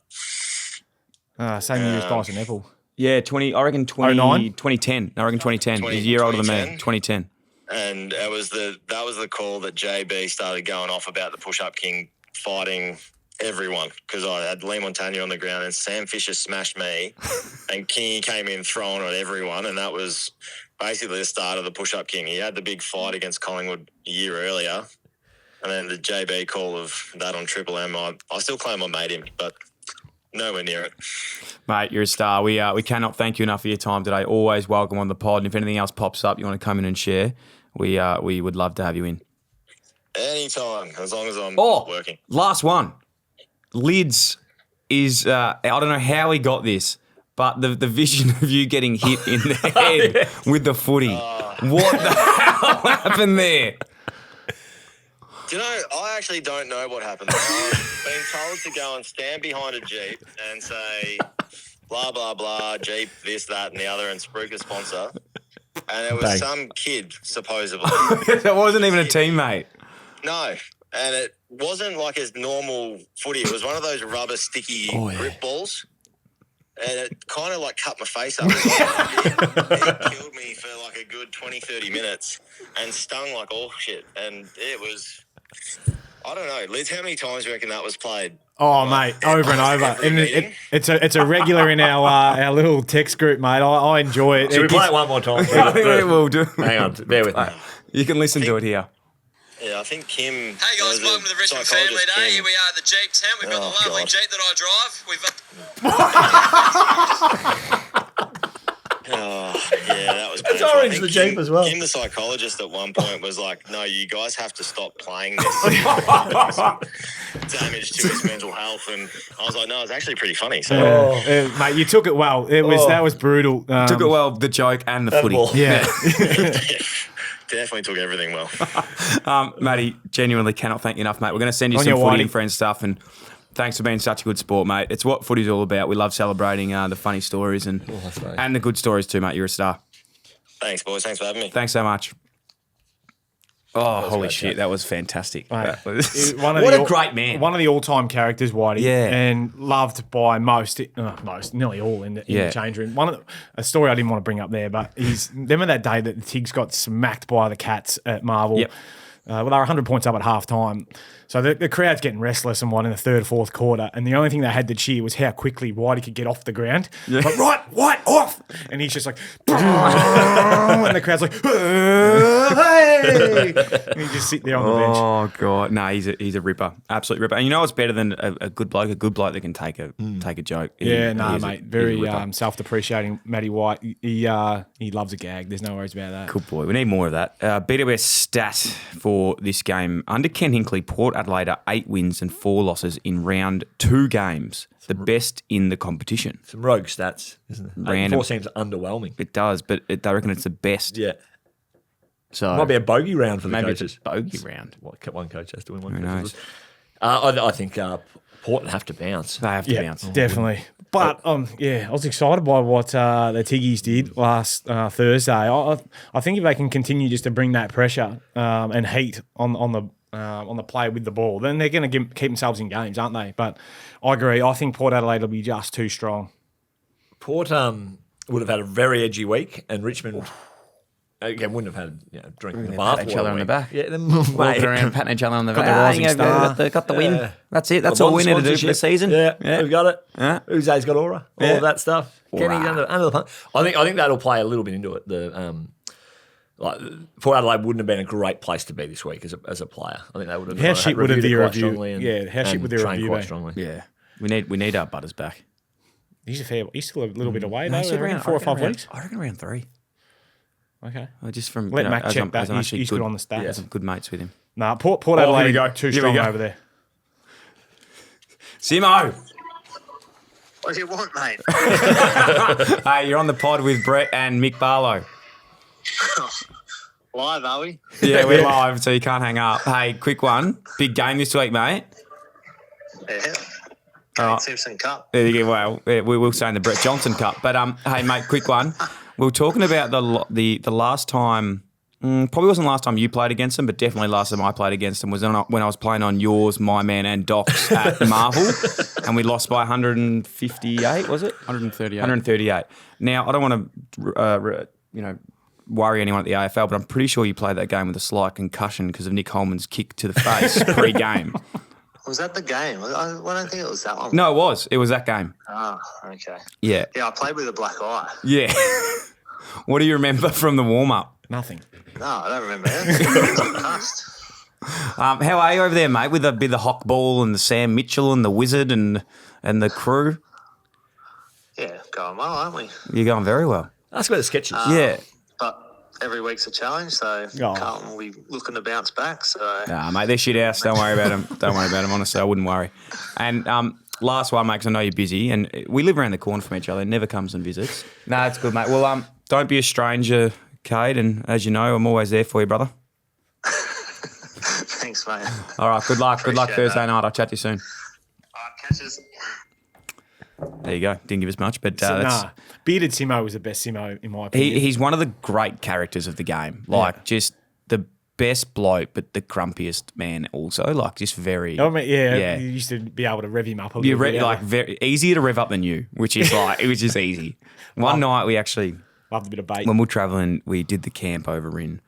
Same year as Dyson Apple. Yeah, 20. I reckon 20, 09? 2010. I reckon 2010. He's a year older than me. 2010. And that was the call that JB started going off about the push-up king fighting everyone, because I had Lee Montagna on the ground and Sam Fisher smashed me and Kingy came in throwing at everyone, and that was basically the start of the push-up king. He had the big fight against Collingwood a year earlier, and then the JB call of that on Triple M, I still claim I made him, but nowhere near it. Mate, you're a star. We cannot thank you enough for your time today. Always welcome on the pod. And if anything else pops up you want to come in and share, we would love to have you in. Anytime, as long as I'm working. Last one. Lids is, I don't know how he got this, but the vision of you getting hit in the head with the footy. What the hell happened there? Do you know, I actually don't know what happened. I've been told to go and stand behind a Jeep and say, blah, blah, blah, Jeep, this, that, and the other, and spruik the sponsor. And it was some kid, supposedly. It wasn't even a teammate. No. And it wasn't like his normal footy. It was one of those rubber sticky grip balls. And it kind of like cut my face up. It killed me for like a good 20, 30 minutes and stung like all shit. And it was, I don't know, Liz, how many times do you reckon that was played? Oh, mate, over and over. And it's a regular in our little text group, mate. I enjoy it. Should we play it one more time? I think we will do. Hang on, bear with me. You can listen to it here. Yeah, I think Kim. Hey guys, welcome to the Richmond Family Day. Here we are at the Jeep tent. We've got the lovely Jeep that I drive. That was It's painful. orange, I think the Jeep as well. Kim, the psychologist, at one point was like, "No, you guys have to stop playing this. Damage to his mental health." And I was like, "No, it's actually pretty funny." So, mate, you took it well. That was brutal. Took it well, the joke and the footy. Yeah. definitely took everything well. Matty, genuinely cannot thank you enough, mate. We're going to send you some footy and friends stuff, and thanks for being such a good sport, mate. It's what footy's all about. We love celebrating the funny stories and the good stories too, mate. You're a star. Thanks, boys. Thanks for having me. Thanks so much. Oh, holy shit. That was fantastic. Mate, what a great man. One of the all-time characters, Whitey. Yeah. And loved by most, nearly all in the change room. A story I didn't want to bring up there, but remember that day that the Tigs got smacked by the Cats at Marvel? Yep. They were 100 points up at half time. So the crowd's getting restless and won in the third, fourth quarter. And the only thing they had to cheer was how quickly Whitey could get off the ground. Yeah. Like, right, White, off! And he's just like, and the crowd's like, hey! And he just sit there on the bench. Oh, God. No, he's a ripper. Absolute ripper. And you know what's better than a good bloke? A good bloke that can take a joke. Mate. Very self-depreciating Matty White. He loves a gag. There's no worries about that. Good boy. We need more of that. BWS stat for this game. Under Ken Hinkley, Port Adelaide are 8 wins and 4 losses in round 2 games. The best in the competition. Some rogue stats, isn't it? Random. 4 seems underwhelming. It does, but they reckon it's the best. Yeah. So might be a bogey round for the maybe coaches. It's a bogey round. One coach has to win, one Who coach knows? I think Port have to bounce. They have to bounce. Definitely. But I was excited by what the Tiggies did last Thursday. I think if they can continue just to bring that pressure and heat on the play with the ball, then they're going to keep themselves in games, aren't they? But I agree. I think Port Adelaide will be just too strong. Port would have had a very edgy week, and Richmond again wouldn't have had drink in the bath. Pat each other on the back. Yeah, Walking around patting each other on the back. the rising star. Got the win. Yeah. That's it. That's all we need to do for the season. Yeah, we've got it. Yeah. Uze's got aura. All of that stuff. Aura. Kenny's under the pump. I think that'll play a little bit into it. Port Adelaide wouldn't have been a great place to be this week as a player. I think they would have. How shit would have the review? How shit and would the trained review quite be? strongly. Yeah. We need our Butters back. He's still a little bit away, No, though. he's around 4 or 5 weeks. I reckon around 3. Okay. Just from Let Mac as check I'm- that. as I'm actually He's good on the stats. Yeah, some good mates with him. Nah, Port here we Adelaide go. too Here we strong go. over there. Simo. What do you want, mate? Hey, you're on the pod with Brett and Mick Barlow. Live, are we? Yeah, we're live, so you can't hang up. Hey, quick one. Big game this week, mate. Yeah. Oh. Simpson Cup. There you go. Well, we will say in the Brett Johnson Cup. But, hey, mate, quick one. We were talking about the last time Probably wasn't the last time you played against them, but definitely last time I played against them was when I was playing on yours, my man, and Doc's at Marvel, and we lost by 158. Was it 138. 138? Now I don't want to, worry anyone at the AFL, but I'm pretty sure you played that game with a slight concussion because of Nick Holman's kick to the face pre-game. Was that the game? I don't think it was that one. No, it was. It was that game. Oh, okay. Yeah. Yeah, I played with a black eye. Yeah. What do you remember from the warm-up? Nothing. No, I don't remember it. How are you over there, mate, with the Hock Ball and the Sam Mitchell and the Wizard and the crew? Yeah, going well, aren't we? You're going very well. Ask about the sketches. Yeah. But every week's a challenge, so Carlton will be looking to bounce back. So Nah, mate, they're shit house. Don't worry about them. Don't worry about them, honestly. I wouldn't worry. And last one, mate, because I know you're busy, and we live around the corner from each other. Never comes and visits. No, it's good, mate. Well, don't be a stranger, Cade, and as you know, I'm always there for you, brother. Thanks, mate. All right, good luck. Good luck Appreciate Thursday night. I'll chat to you soon. All right, catches. There you go. Didn't give us much, but that's... Bearded Simo was the best Simo in my opinion. He's one of the great characters of the game. Like, just the best bloke, but the grumpiest man also. Like, just very... I mean, you used to be able to rev him up a little bit. Very easier to rev up than you, which is like, it was just easy. One night we actually... Loved a bit of bait. When we were travelling, we did the camp over in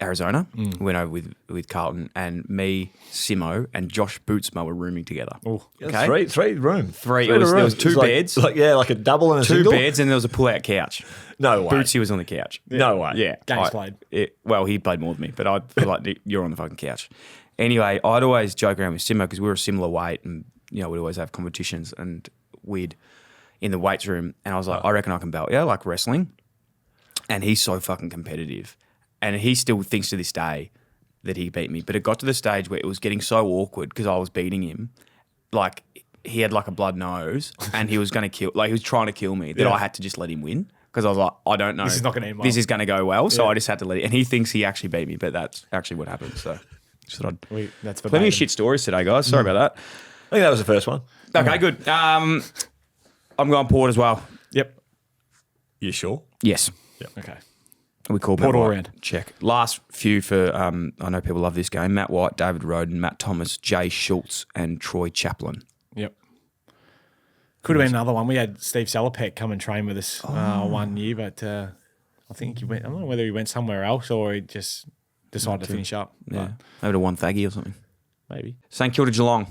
Arizona. We went over with Carlton, and me, Simo, and Josh Bootsma were rooming together. Oh, okay. Three rooms. There was two beds. Like a double and a two single? beds, and there was a pull-out couch. No way. Bootsy was on the couch. No way. Yeah. Games played. Well, he played more than me, but I feel like you're on the fucking couch. Anyway, I'd always joke around with Simo because we were a similar weight, and we'd always have competitions, and we'd in the weights room, and I was like, I reckon I can belt, like wrestling. And he's so fucking competitive. And he still thinks to this day that he beat me. But it got to the stage where it was getting so awkward because I was beating him. Like, he had like a blood nose and he was going to kill, like he was trying to kill me, that I had to just let him win. Because I was like, I don't know. This is not going to end well. This is going to go well. So I just had to let it. And he thinks he actually beat me, but that's actually what happened. So just thought that's plenty of shit stories today, guys. Sorry about that. I think that was the first one. Okay, good. I'm going Port as well. Yep. You sure? Yes. Yep. Okay. We call Port Matt all White. round. Check. Last few for, I know people love this game, Matt White, David Roden, Matt Thomas, Jay Schultz and Troy Chaplin. Yep. Could have been another one. We had Steve Salopek come and train with us 1 year, but I think he went, I don't know whether he went somewhere else or he just decided to finish up. Yeah. Maybe to one Thaggy or something. Maybe. St Kilda Geelong,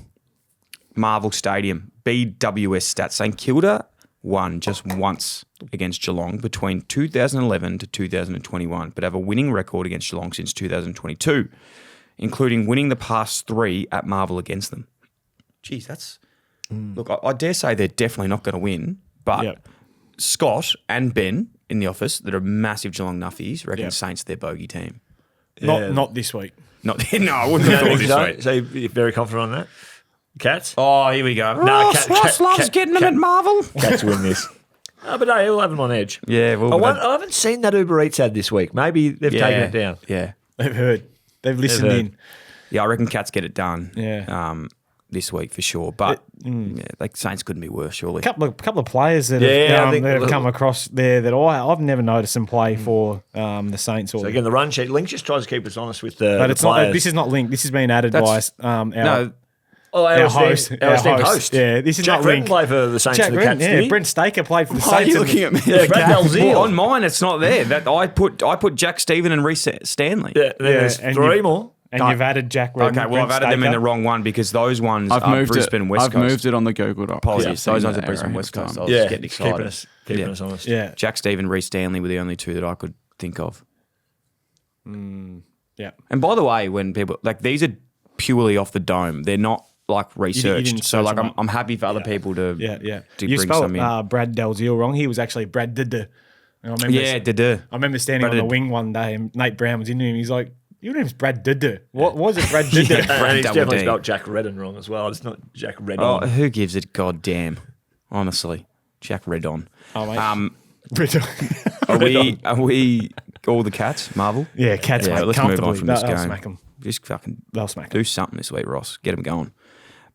Marvel Stadium, BWS stats. St Kilda won just once against Geelong between 2011 to 2021, but have a winning record against Geelong since 2022, including winning the past three at Marvel against them. Geez, that's... Look, I dare say they're definitely not going to win, but Scott and Ben in the office that are massive Geelong nuffies reckon Saints their bogey team. Not this week. No, I wouldn't have thought this week. So you're very confident on that? Cats? Oh, here we go. Ross loves getting them at Marvel. Cats win this. But no, he'll have them on edge. Yeah, I haven't seen that Uber Eats ad this week. Maybe they've taken it down. Yeah. They've heard. They've listened in. Yeah, I reckon Cats get it done. Yeah. This week for sure. But like Saints couldn't be worse, surely. Couple of players that have come across there that I've never noticed them play for the Saints. So again, the run sheet link just tries to keep us honest with the but it's players. not. This is not linked. This has been added by our host. Yeah, this is Jack not Redden linked. played for the Saints and the Cats. Yeah, Brent Staker played for the Why Saints. are you looking at me? Yeah, Brad Dalziel. On mine, it's not there. That I put Jack Stephen and Reece Stanley. Yeah, there's three more. And you've added Jack Redden. Okay, well, I've added them in the wrong one because those ones are Brisbane West Coast. I've moved it on the Google Doc. Apologies. Yeah, those ones are that Brisbane error West ahead of Coast. I time. was just getting excited. Keeping us honest. Yeah. Jack Stephen, Reece Stanley were the only two that I could think of. Yeah. And by the way, when people, like, these are purely off the dome. They're not, like, researched. didn't So, search like, them up. I'm happy for other people to You bring spelled some in. Brad Dalziel wrong. He was actually Brad Didder. I remember I remember standing on the wing one day and Nate Brown was in him. He's like, your name's Brad Didder. What was it, Brad Didder? And he's Double definitely D. spelled Jack Redden wrong as well. It's not Jack Redden. Oh, who gives it? God damn. Honestly. Jack Redon. Oh, mate. Are we all the Cats, Marvel? Yeah, Cats, mate. Let's move on from this They'll game. smack 'em. Just fucking They'll smack 'em. do something this week, Ross. Get them going.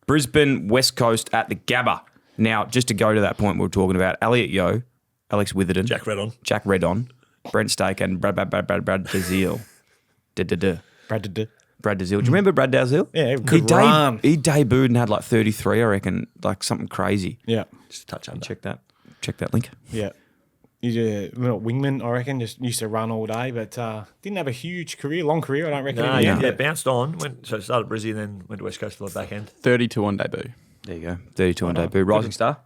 Brisbane West Coast at the Gabba. Now, just to go to that point we were talking about, Elliot Yeo, Alex Witherden, Jack Redden. Jack Redon, Brent Stake and Brad Dazil. Brad Dazil. Do you remember Brad Dazil? Yeah, good run. He debuted and had like 33, I reckon, like something crazy. Yeah. Just a touch under. Check that link. Yeah. He's a little wingman, I reckon. Just used to run all day, but didn't have a huge career, long career, I don't reckon. No, in the yeah, end. bounced on. So started at Brisbane, then went to West Coast for the back end. 32 on debut. There you go. 32 on debut. Rising star?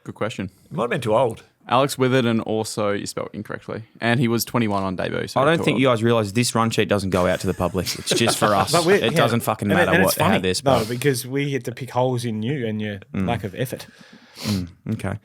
Good question. Might have been too old. Alex Withered, and also you spelled incorrectly. And he was 21 on debut. So I don't think you guys realise this run sheet doesn't go out to the public. It's just for us. It doesn't fucking matter and what it's funny, how they're spelled. though, because we get to pick holes in you and your lack of effort. Okay.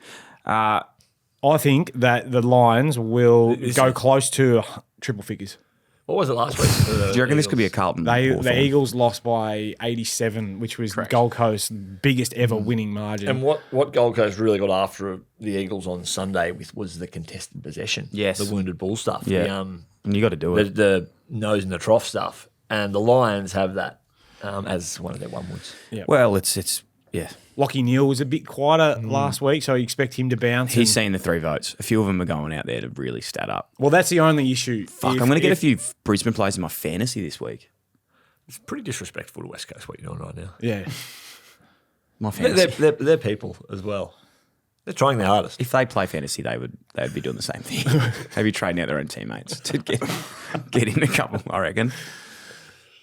I think that the Lions will go close to triple figures. What was it last week? Do you reckon this could be a Carlton? The Eagles lost by 87, which was Gold Coast's biggest ever winning margin. And what Gold Coast really got after the Eagles on Sunday was the contested possession. Yes. The wounded bull stuff. Yeah. And you got to do it. The nose in the trough stuff. And the Lions have that as one of their one-woods. Yeah. Well, it's yeah. Lockie Neal was a bit quieter last week, so you expect him to bounce. He's seen the 3 votes. A few of them are going out there to really stat up. Well, that's the only issue. Fuck, I'm going to get a few Brisbane players in my fantasy this week. It's pretty disrespectful to West Coast what you're doing right now. Yeah. My fantasy. They're people as well. They're trying their hardest. If they play fantasy, they would be doing the same thing. They'd be trading out their own teammates to get in a couple, I reckon.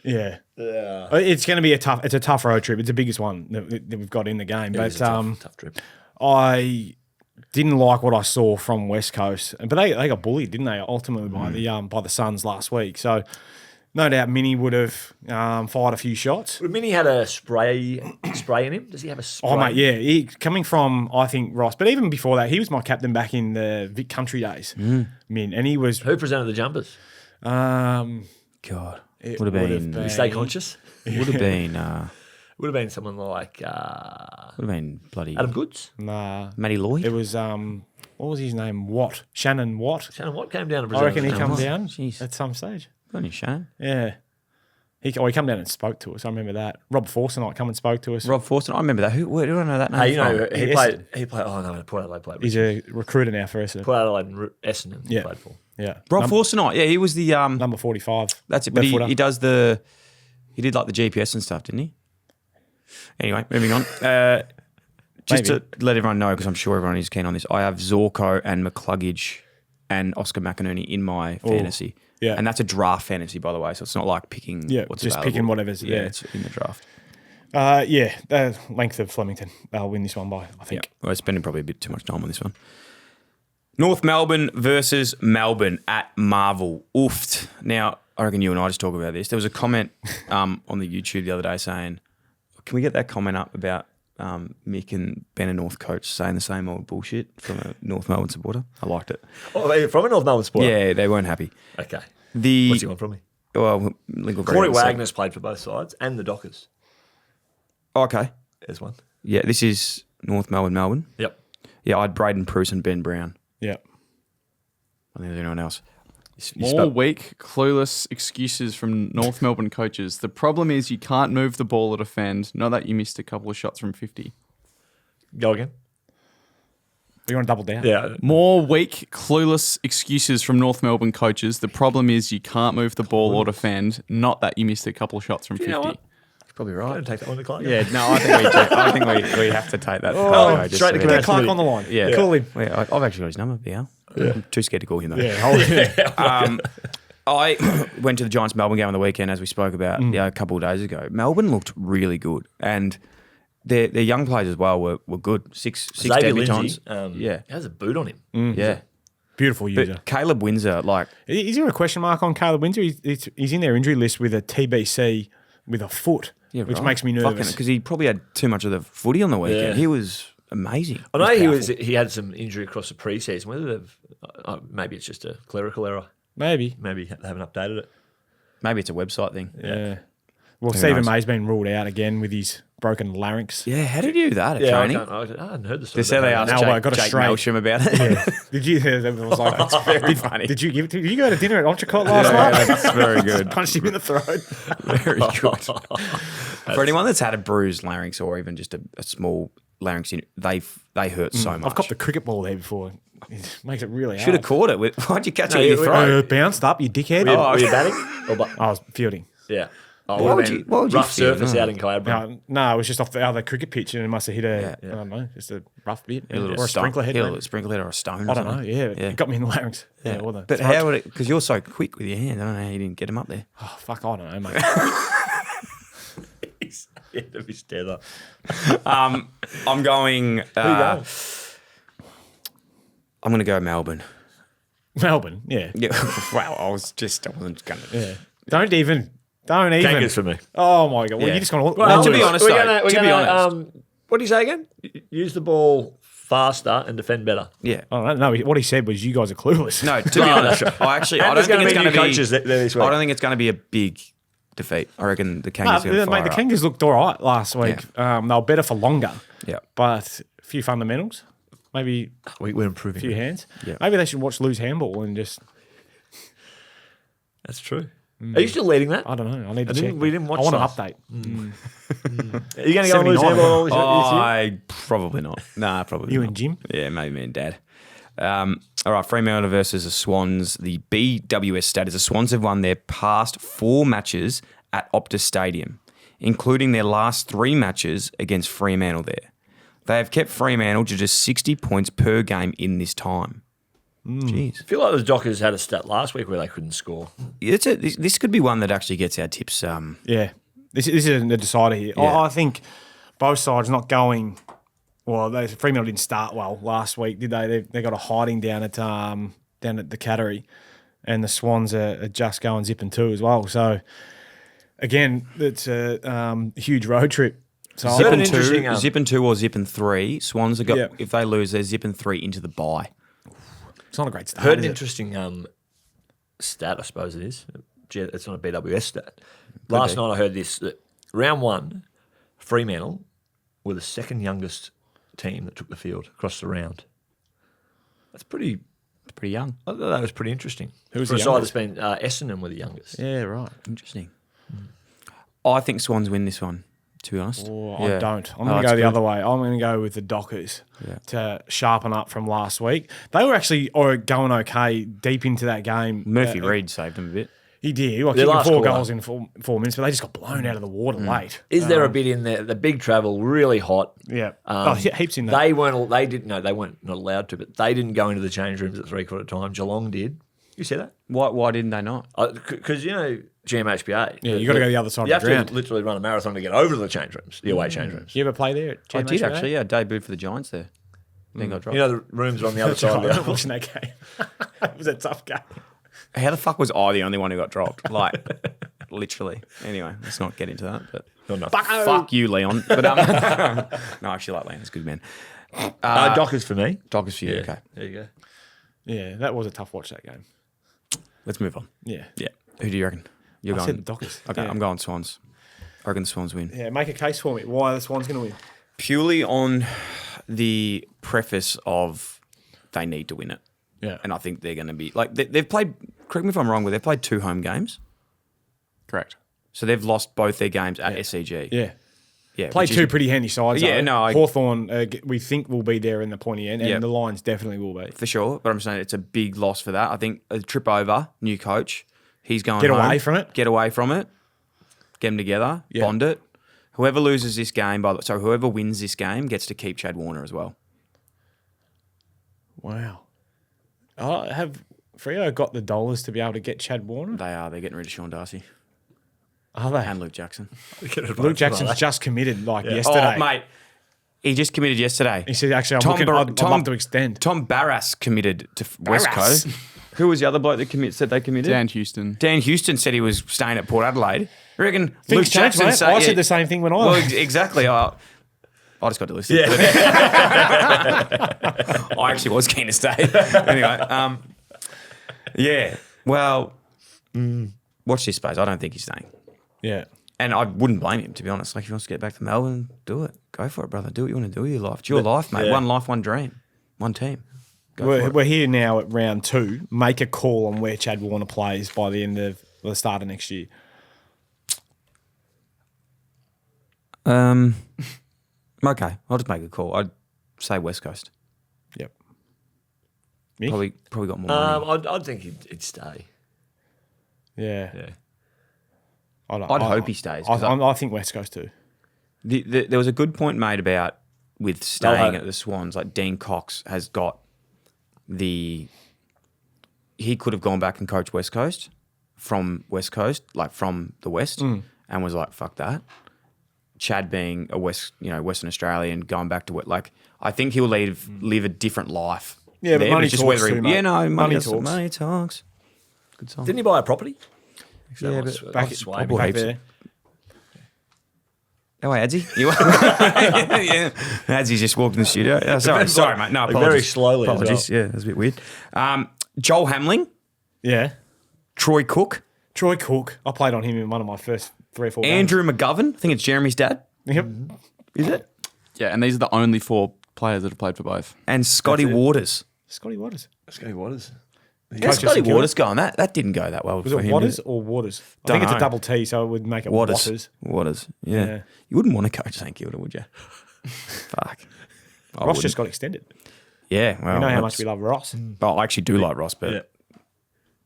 Yeah. It's going to be a tough road trip. It's the biggest one that we've got in the game. But tough trip. I didn't like what I saw from West Coast, but they got bullied, didn't they? Ultimately by the Suns last week. So no doubt Minnie would have fired a few shots. Would Minnie had a spray in him? Does he have a spray? Oh mate, yeah. Coming from I think Ross, but even before that, he was my captain back in the Vic Country days. Min, and he was. Who presented the jumpers? God. It Would have been. Did he stay conscious? Would have been. Would have been someone like Would have been bloody. Adam Goods. Nah. Matty Lloyd. It was what was his name? Shannon Watt. Shannon Watt came down. I reckon he come down Jeez. at some stage. Good on you, Shannon. Yeah. He come down and spoke to us. I remember that. Rob Forsyth come and spoke to us. Rob Forsyth. I remember that. Where do I know that name? Hey, you know, from? he played. Oh no, Port Adelaide played. He's a recruiter now for Essendon. Port Adelaide and Essendon. Yeah. Played for. Yeah. Rob Forsyth. Yeah, he was the number 45. That's it. But he does he did like the GPS and stuff, didn't he? Anyway, moving on. Just to let everyone know, because I'm sure everyone is keen on this, I have Zorko and McCluggage and Oscar McInerney in my fantasy. Yeah. And that's a draft fantasy, by the way, so it's not like picking what's just available. picking whatever's Yeah, there. it's in the draft. Length of Flemington. They'll win this one by, I think. Yeah. Well, we're spending probably a bit too much time on this one. North Melbourne versus Melbourne at Marvel. Oofed. Now, I reckon you and I just talk about this. There was a comment on the YouTube the other day saying, can we get that comment up about Mick and Ben, a North coach, saying the same old bullshit from a North Melbourne supporter? I liked it. Oh, from a North Melbourne supporter? Yeah, they weren't happy. Okay. What's he want from me? Well, legal Corey Wagner's played for both sides and the Dockers. Okay. There's one. Yeah, this is North Melbourne. Yep. Yeah, I had Braden Pruce and Ben Brown. Yeah. I think there's anyone else. All week, clueless excuses from North Melbourne coaches. The problem is you can't move the ball or defend. Not that you missed a couple of shots from 50. Go again. You want to double down? Yeah. More weak, clueless excuses from North Melbourne coaches. The problem is you can't move the ball or defend. Not that you missed a couple of shots from 50. You know what? Probably I'm right. going to take that one to Clark. Yeah, no, I think we do. I think we have to take that. Straight to Get Clark on the line. Yeah. Call him. Yeah, I've actually got his number. Yeah. I'm too scared to call him though. Yeah, hold it. I went to the Giants Melbourne game on the weekend, as we spoke about a couple of days ago. Melbourne looked really good, and their young players as well were good. Six Xavier debutants. Lindsay, Yeah, has a boot on him. yeah. Beautiful user. But Caleb Windsor, like, Is there a question mark on Caleb Windsor? He's in their injury list with a TBC with a foot, which makes me nervous. because he probably had too much of the footy on the weekend. Yeah. He was amazing. I know He was he had some injury across the pre-season. Whether they've maybe it's just a clerical error. Maybe. Maybe they haven't updated it. Maybe it's a website thing. Yeah. Well, Who Stephen knows? May's been ruled out again with his broken larynx. Yeah, how did you do that at Yeah, training? I hadn't heard the story. They said they about asked No, I Jake, got it Jake straight. Melsham about it. Yeah. Did you? It was like, That's very funny. Did you go to dinner at Entrecote last night? That's very good. Punched him in the throat. Very good. For anyone that's had a bruised larynx or even just a small larynx, they hurt so much. I've got the cricket ball there before. It makes it really Should have hard. caught it. Why'd you catch it with your throat? It bounced up, you dickhead. Were you batting? I was fielding. Yeah. Why Oh, would you rough field? surface No. out in Cloudburn. No, it was just off the other cricket pitch and it must have hit Yeah. I don't know, just a rough bit. A little or a stone- sprinkler head. yeah, a maybe. little sprinkler head or a stone. I don't know, yeah. It got me in the larynx. Yeah, or the But throat. how would it? Because you're so quick with your hand. I don't know how you didn't get him up there. Oh, fuck, I don't know, mate. He's end of his tether. I'm going. I'm going to go Melbourne. Melbourne, yeah. Yeah. Wow. I wasn't going to. Yeah. Don't even. Kangas for me. Oh, my God. Well, Yeah. you just going to... Well, to be honest, We're to be gonna, honest. what do you say again? Use the ball faster and defend better. Yeah. I don't know. What he said was you guys are clueless. No, to be honest, I And don't there's think gonna it's be going new to be. coaches there this week. I don't think it's going to be a big defeat. I reckon the No, Kangas going to mate, fire the up. Kangas looked all right last week. They were better for longer. Yeah. But a few fundamentals. Maybe We're a improving. few hands. Yeah. Maybe they should watch Lou's handball and just... That's true. Are you still leading that? I don't know. I need to check. We didn't watch I want an last. update. Are you going to go and lose 79. handball this year? I probably not. Nah, probably You not. and Jim? Yeah, maybe me and Dad. All right, Fremantle versus the Swans. The BWS status. The Swans have won their past 4 matches at Optus Stadium, including their last 3 matches against Fremantle there. They have kept Fremantle to just 60 points per game in this time. Jeez. I feel like the Dockers had a stat last week where they couldn't score. This could be one that actually gets our tips. Yeah. This is a decider here. Yeah. I think both sides not going... Well, Fremantle didn't start well last week, did they? They got a hiding down at the Cattery, and the Swans are just going zipping 2 as well. So, again, it's a huge road trip. So Zip I'm- an interesting, Zipping 2 or zipping 3. Swans have got, Yeah. if they lose, they're zipping 3 into the bye. it's not a great start. Heard an is it? interesting stat, I suppose it is. It's not a BWS stat. Last night I heard this, that round 1, Fremantle were the second youngest team that took the field across the round. That's pretty... Pretty young. I thought that was pretty interesting. Who was For the a side youngest? that's been... Essendon were the youngest. Yeah, right. Interesting. I think Swans win this one, to be honest. Oh, Yeah. I don't. I'm Oh, going to that's go the good. other way. I'm going to go with the Dockers Yeah. to sharpen up from last week. They were actually going okay deep into that game. Murphy Reid saved them a bit. He did. Well, Their kicking last 4 quarter. goals in 4 minutes, but they just got blown out of the water late. Is there a bit in there? The big travel, really hot. Yeah. Heaps in there. They weren't not allowed to, but they didn't go into the change rooms at 3/4 time. Geelong did. You see that? Why didn't they not? Because GMHBA. Yeah, you gotta go the other side You of have the ground. to literally run a marathon to get over to the change rooms, the away change rooms. You ever play there? I did actually, yeah. I debuted for the Giants there. Then got dropped. You know the rooms are on the other side of I the remember watching that game. It was a tough game. How the fuck was I the only one who got dropped? Like, literally. Anyway, let's not get into that. But fuck you, Leon. But no, I actually like Leon. He's a good man. Dockers for me. Dockers for you. Okay, There you go. Yeah, that was a tough watch, that game. let's move on. Yeah. Yeah. Who do you reckon? You're I going said the Dockers. Okay, Yeah. I'm going Swans. I reckon the Swans win. Yeah, make a case for me. Why the Swans going to win? Purely on the preface of they need to win it. Yeah. And I think they're going to be like they've played. Correct me if I'm wrong, but they've played 2 home games, Correct. so they've lost both their games at SCG. Yeah. Yeah, Played which 2 is- pretty handy sides. Yeah, though. no, I- Hawthorn, we think will be there in the pointy end, and Yeah. the Lions definitely will be. for sure. But I'm saying it's a big loss for that. I think a trip over, new coach, he's going Get home, away from it. Get away from it. Get them together. Yeah. Bond it. Whoever loses this game, whoever wins this game gets to keep Chad Warner as well. Wow. Have Freo got the dollars to be able to get Chad Warner? They're getting rid of Sean Darcy Are they? and Luke Jackson. Luke Jackson's just committed yesterday. Oh, mate. He just committed yesterday. He said, actually, I'd love to extend. Tom Barras committed to West Barras. Coast. Who was the other bloke that said they committed? Dan Houston. Dan Houston said he was staying at Port Adelaide. I reckon Things Luke change, Jackson mate. said... I said the same thing when I Well, left. exactly. I just got to listen. Yeah. I actually was keen to stay. Anyway, yeah. Well, watch this space. I don't think he's staying. Yeah. And I wouldn't blame him, to be honest. Like, if he wants to get back to Melbourne, do it. Go for it, brother. Do what you want to do with your life. It's your life, mate. yeah. One life, one dream. One team. Go for it. We're here now at round 2. Make a call on where Chad Warner plays by the end of the start of next year. Okay, I'll just make a call. I'd say West Coast. Yep. Mick? Probably got more money. I'd think he'd stay. Yeah. I'd hope he stays. I think West Coast too. There was a good point made about with staying at the Swans. Like Dean Cox has got he could have gone back and coached West Coast from West Coast, like from the West, and was like, fuck that. Chad being a Western Australian, going back to I think he'll live a different life. Yeah, but money just talks too, mate. Yeah, no, Money talks. Money talks. Good song. Didn't he buy a property? Yeah, Back there. Oh, wait, Adsy? Yeah. Adsy's just walked in the studio. Yeah, sorry, mate. No, apologies. Very slowly. Apologies. Yeah, that's a bit weird. Joel Hamling. Yeah. Troy Cook. I played on him in one of my first 3 or 4 games. Andrew McGovern. I think it's Jeremy's dad. Yep. Is it? Yeah, and these are the only 4 players that have played for both. And Scotty Waters. Scotty Waters. How's Scotty Waters going? That didn't go that well. Was for it him, Waters did it? or Waters? I Don't think it's know. a double T, so it would make it Waters. Waters. Yeah. You wouldn't want to coach St Kilda, would you? Fuck. Ross just got extended. Yeah. Well, You know how much we love Ross. I actually do like Ross, but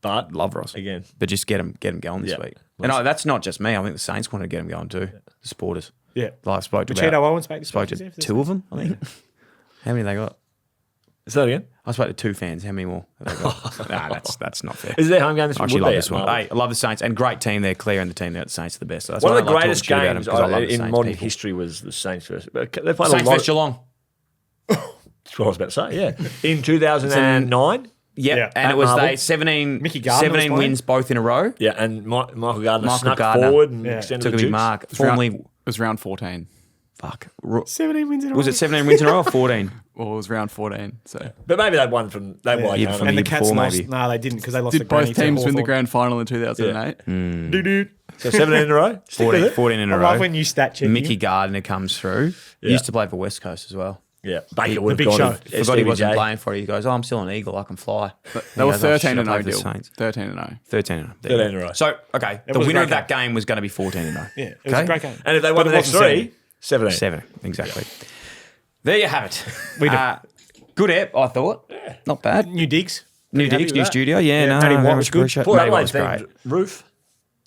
But love Ross again. But just get him going this week. And that's not just me. I think the Saints want to get him going too. The supporters. Yeah. I spoke to Machito Owens back this spoke week, to is there? 2 of them, I think. How many they got? Is that again? I spoke to 2 fans. How many more have they got? Nah, that's not fair. Is their home game this I week? actually Would love be this at one. Marvel. Hey, I love the Saints and great team there. Claire and the team there at the Saints are the best. So that's One why of the I like greatest talking to you about games them, 'cause I love the in Saints modern people. history was the Saints versus. They played a Saints lot. vs Geelong. That's what I was about to say. Yeah, in 2009. Yeah, and at it was Marvel. they 17 Mickey Gardner was playing. wins both in a row. Yeah, and Michael Gardner snuck Gardner. forward and extended Took the a big juice. mark. It Formerly, was round 14. fuck. 17 wins in a row. Was it 17 wins in a row or 14? Well, it was round 14. So But maybe they won from Yeah, Canada. from And the year Cats before, lost. maybe. No, they didn't because they lost did the granny both to teams win the Hawthorn. grand final in 2008? Doo-doo. So 17 in a row. Stick with 14, it. 14 in a I row. love when you stat check Mickey him. Gardner comes through. He Yeah. used to play for West Coast as well. Yeah, Baker would have big gone. show. to Forgot he wasn't SWJ. playing for it. He goes, I'm still an Eagle. I can fly. They were 13 and and 0 deal. 13 and 0. 13 and 0. 13 in a row. So, okay, the was a winner great of that game was going to be 14 and 0. Yeah, it was a great game. And if they won But the it next wasn't three, 17. 7, exactly. There you have it. We did. Good ep, I thought. Not bad. New digs. New Pretty happy digs, with new that. studio. Yeah, no, Matty very White much was good. appreciate it. Port Matty White Adelaide was themed great. roof.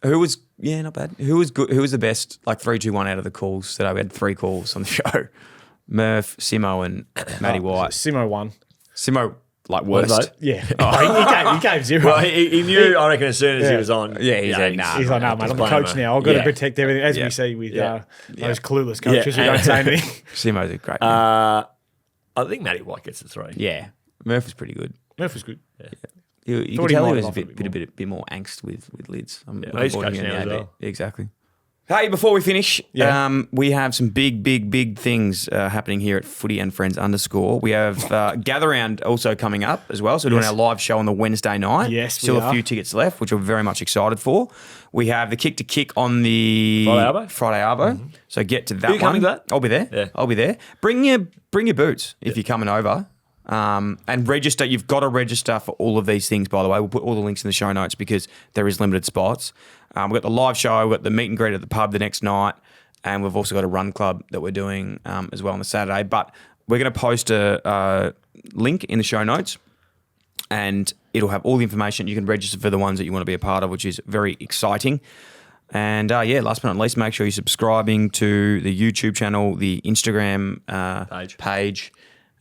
Who was, yeah, not bad. Who was good? Who was the best, 3, 2, 1 out of the calls today? We had 3 calls on the show. Murph, Simo, and Matty White. Simo won. Simo, worst. vote? Yeah. he gave 0. Well, he knew, I reckon, as soon as he was on. Yeah, he said, nah. He's like, no, mate, I'm the coach now. I've got to protect everything, as we see with those clueless coaches who don't say anything. Simo's a great man. I think Matty White gets the 3. Yeah. Murph was pretty good. Murph was good. You Thought could he tell might he was have a offered a bit more angst with lids. I'm he's looking forward to coaching hearing now the as AB. well. Exactly. Hey, before we finish, we have some big things happening here at Footy and Friends _ We have Gather Round also coming up as well. So we're doing our live show on the Wednesday night. Yes, Still we a are. few tickets left, which we're very much excited for. We have the Kick to Kick on the Friday Arvo. So get to that Are you coming to that? I'll be there. Yeah. I'll be there. Bring your boots if you're coming over. And register. You've got to register for all of these things, by the way. We'll put all the links in the show notes because there is limited spots. We've got the live show, we've got the meet and greet at the pub the next night, and we've also got a run club that we're doing as well on the Saturday. But we're going to post a link in the show notes, and it'll have all the information. You can register for the ones that you want to be a part of, which is very exciting. And last but not least, make sure you're subscribing to the YouTube channel, the Instagram page.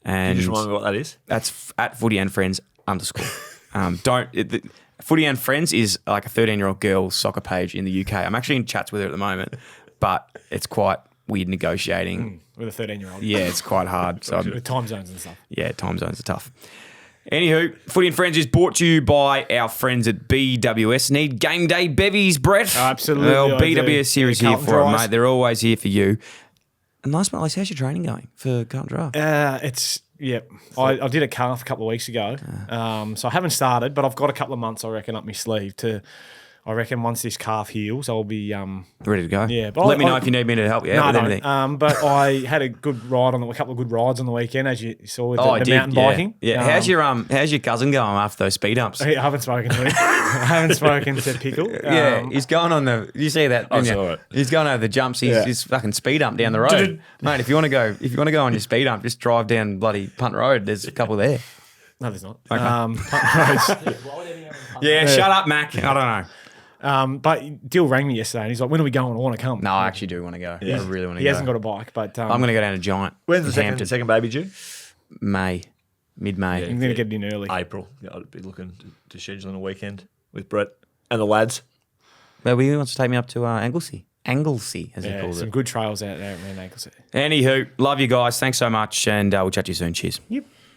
Can And you just remind me what that is? that's at Footy and Friends _. Footy and Friends is like a 13-year-old girl's soccer page in the UK. I'm actually in chats with her at the moment, but it's quite weird negotiating. With a 13-year-old. Yeah, it's quite hard. So With time zones and stuff. yeah, time zones are tough. Anywho, Footy and Friends is brought to you by our friends at BWS. Need game day bevies, Brett? Absolutely, Well, I do. BWS series Yeah, here Carlton for it, Dries. mate. They're always here for you. And last but not least, how's your training going for Carlton Draft? I did a calf a couple of weeks ago, so I haven't started, but I've got a couple of months, I reckon, up my sleeve to I reckon once this calf heals, I'll be ready to go. Yeah, but let me know if you need me to help you out with anything. But I had a good ride a couple of good rides on the weekend, as you saw with the mountain yeah. biking. Yeah, how's your cousin going after those speed ups? I haven't spoken to him. I haven't spoken to Pickle. Yeah, he's going on the. You see that? I saw it. He's going over the jumps. He's fucking speed ump down the road, mate. If you want to go on your speed ump, just drive down bloody Punt Road. There's a couple there. No, there's not. Okay. Punt Roads. Yeah, shut up, Mac. I don't know. But Dill rang me yesterday and he's like, when are we going? I want to come. No, I actually do want to go. Yeah. I really want to go. He hasn't got a bike, but... I'm going to go down to Giant. When's the second baby due? Mid-May. I'm going to get it in early. April. Yeah, I'd be looking to schedule on a weekend with Brett and the lads. Well, he wants to take me up to Anglesey. Anglesey, as he calls some it. good trails out there around Anglesey. Anywho, love you guys. Thanks so much, and we'll chat to you soon. Cheers. Yep.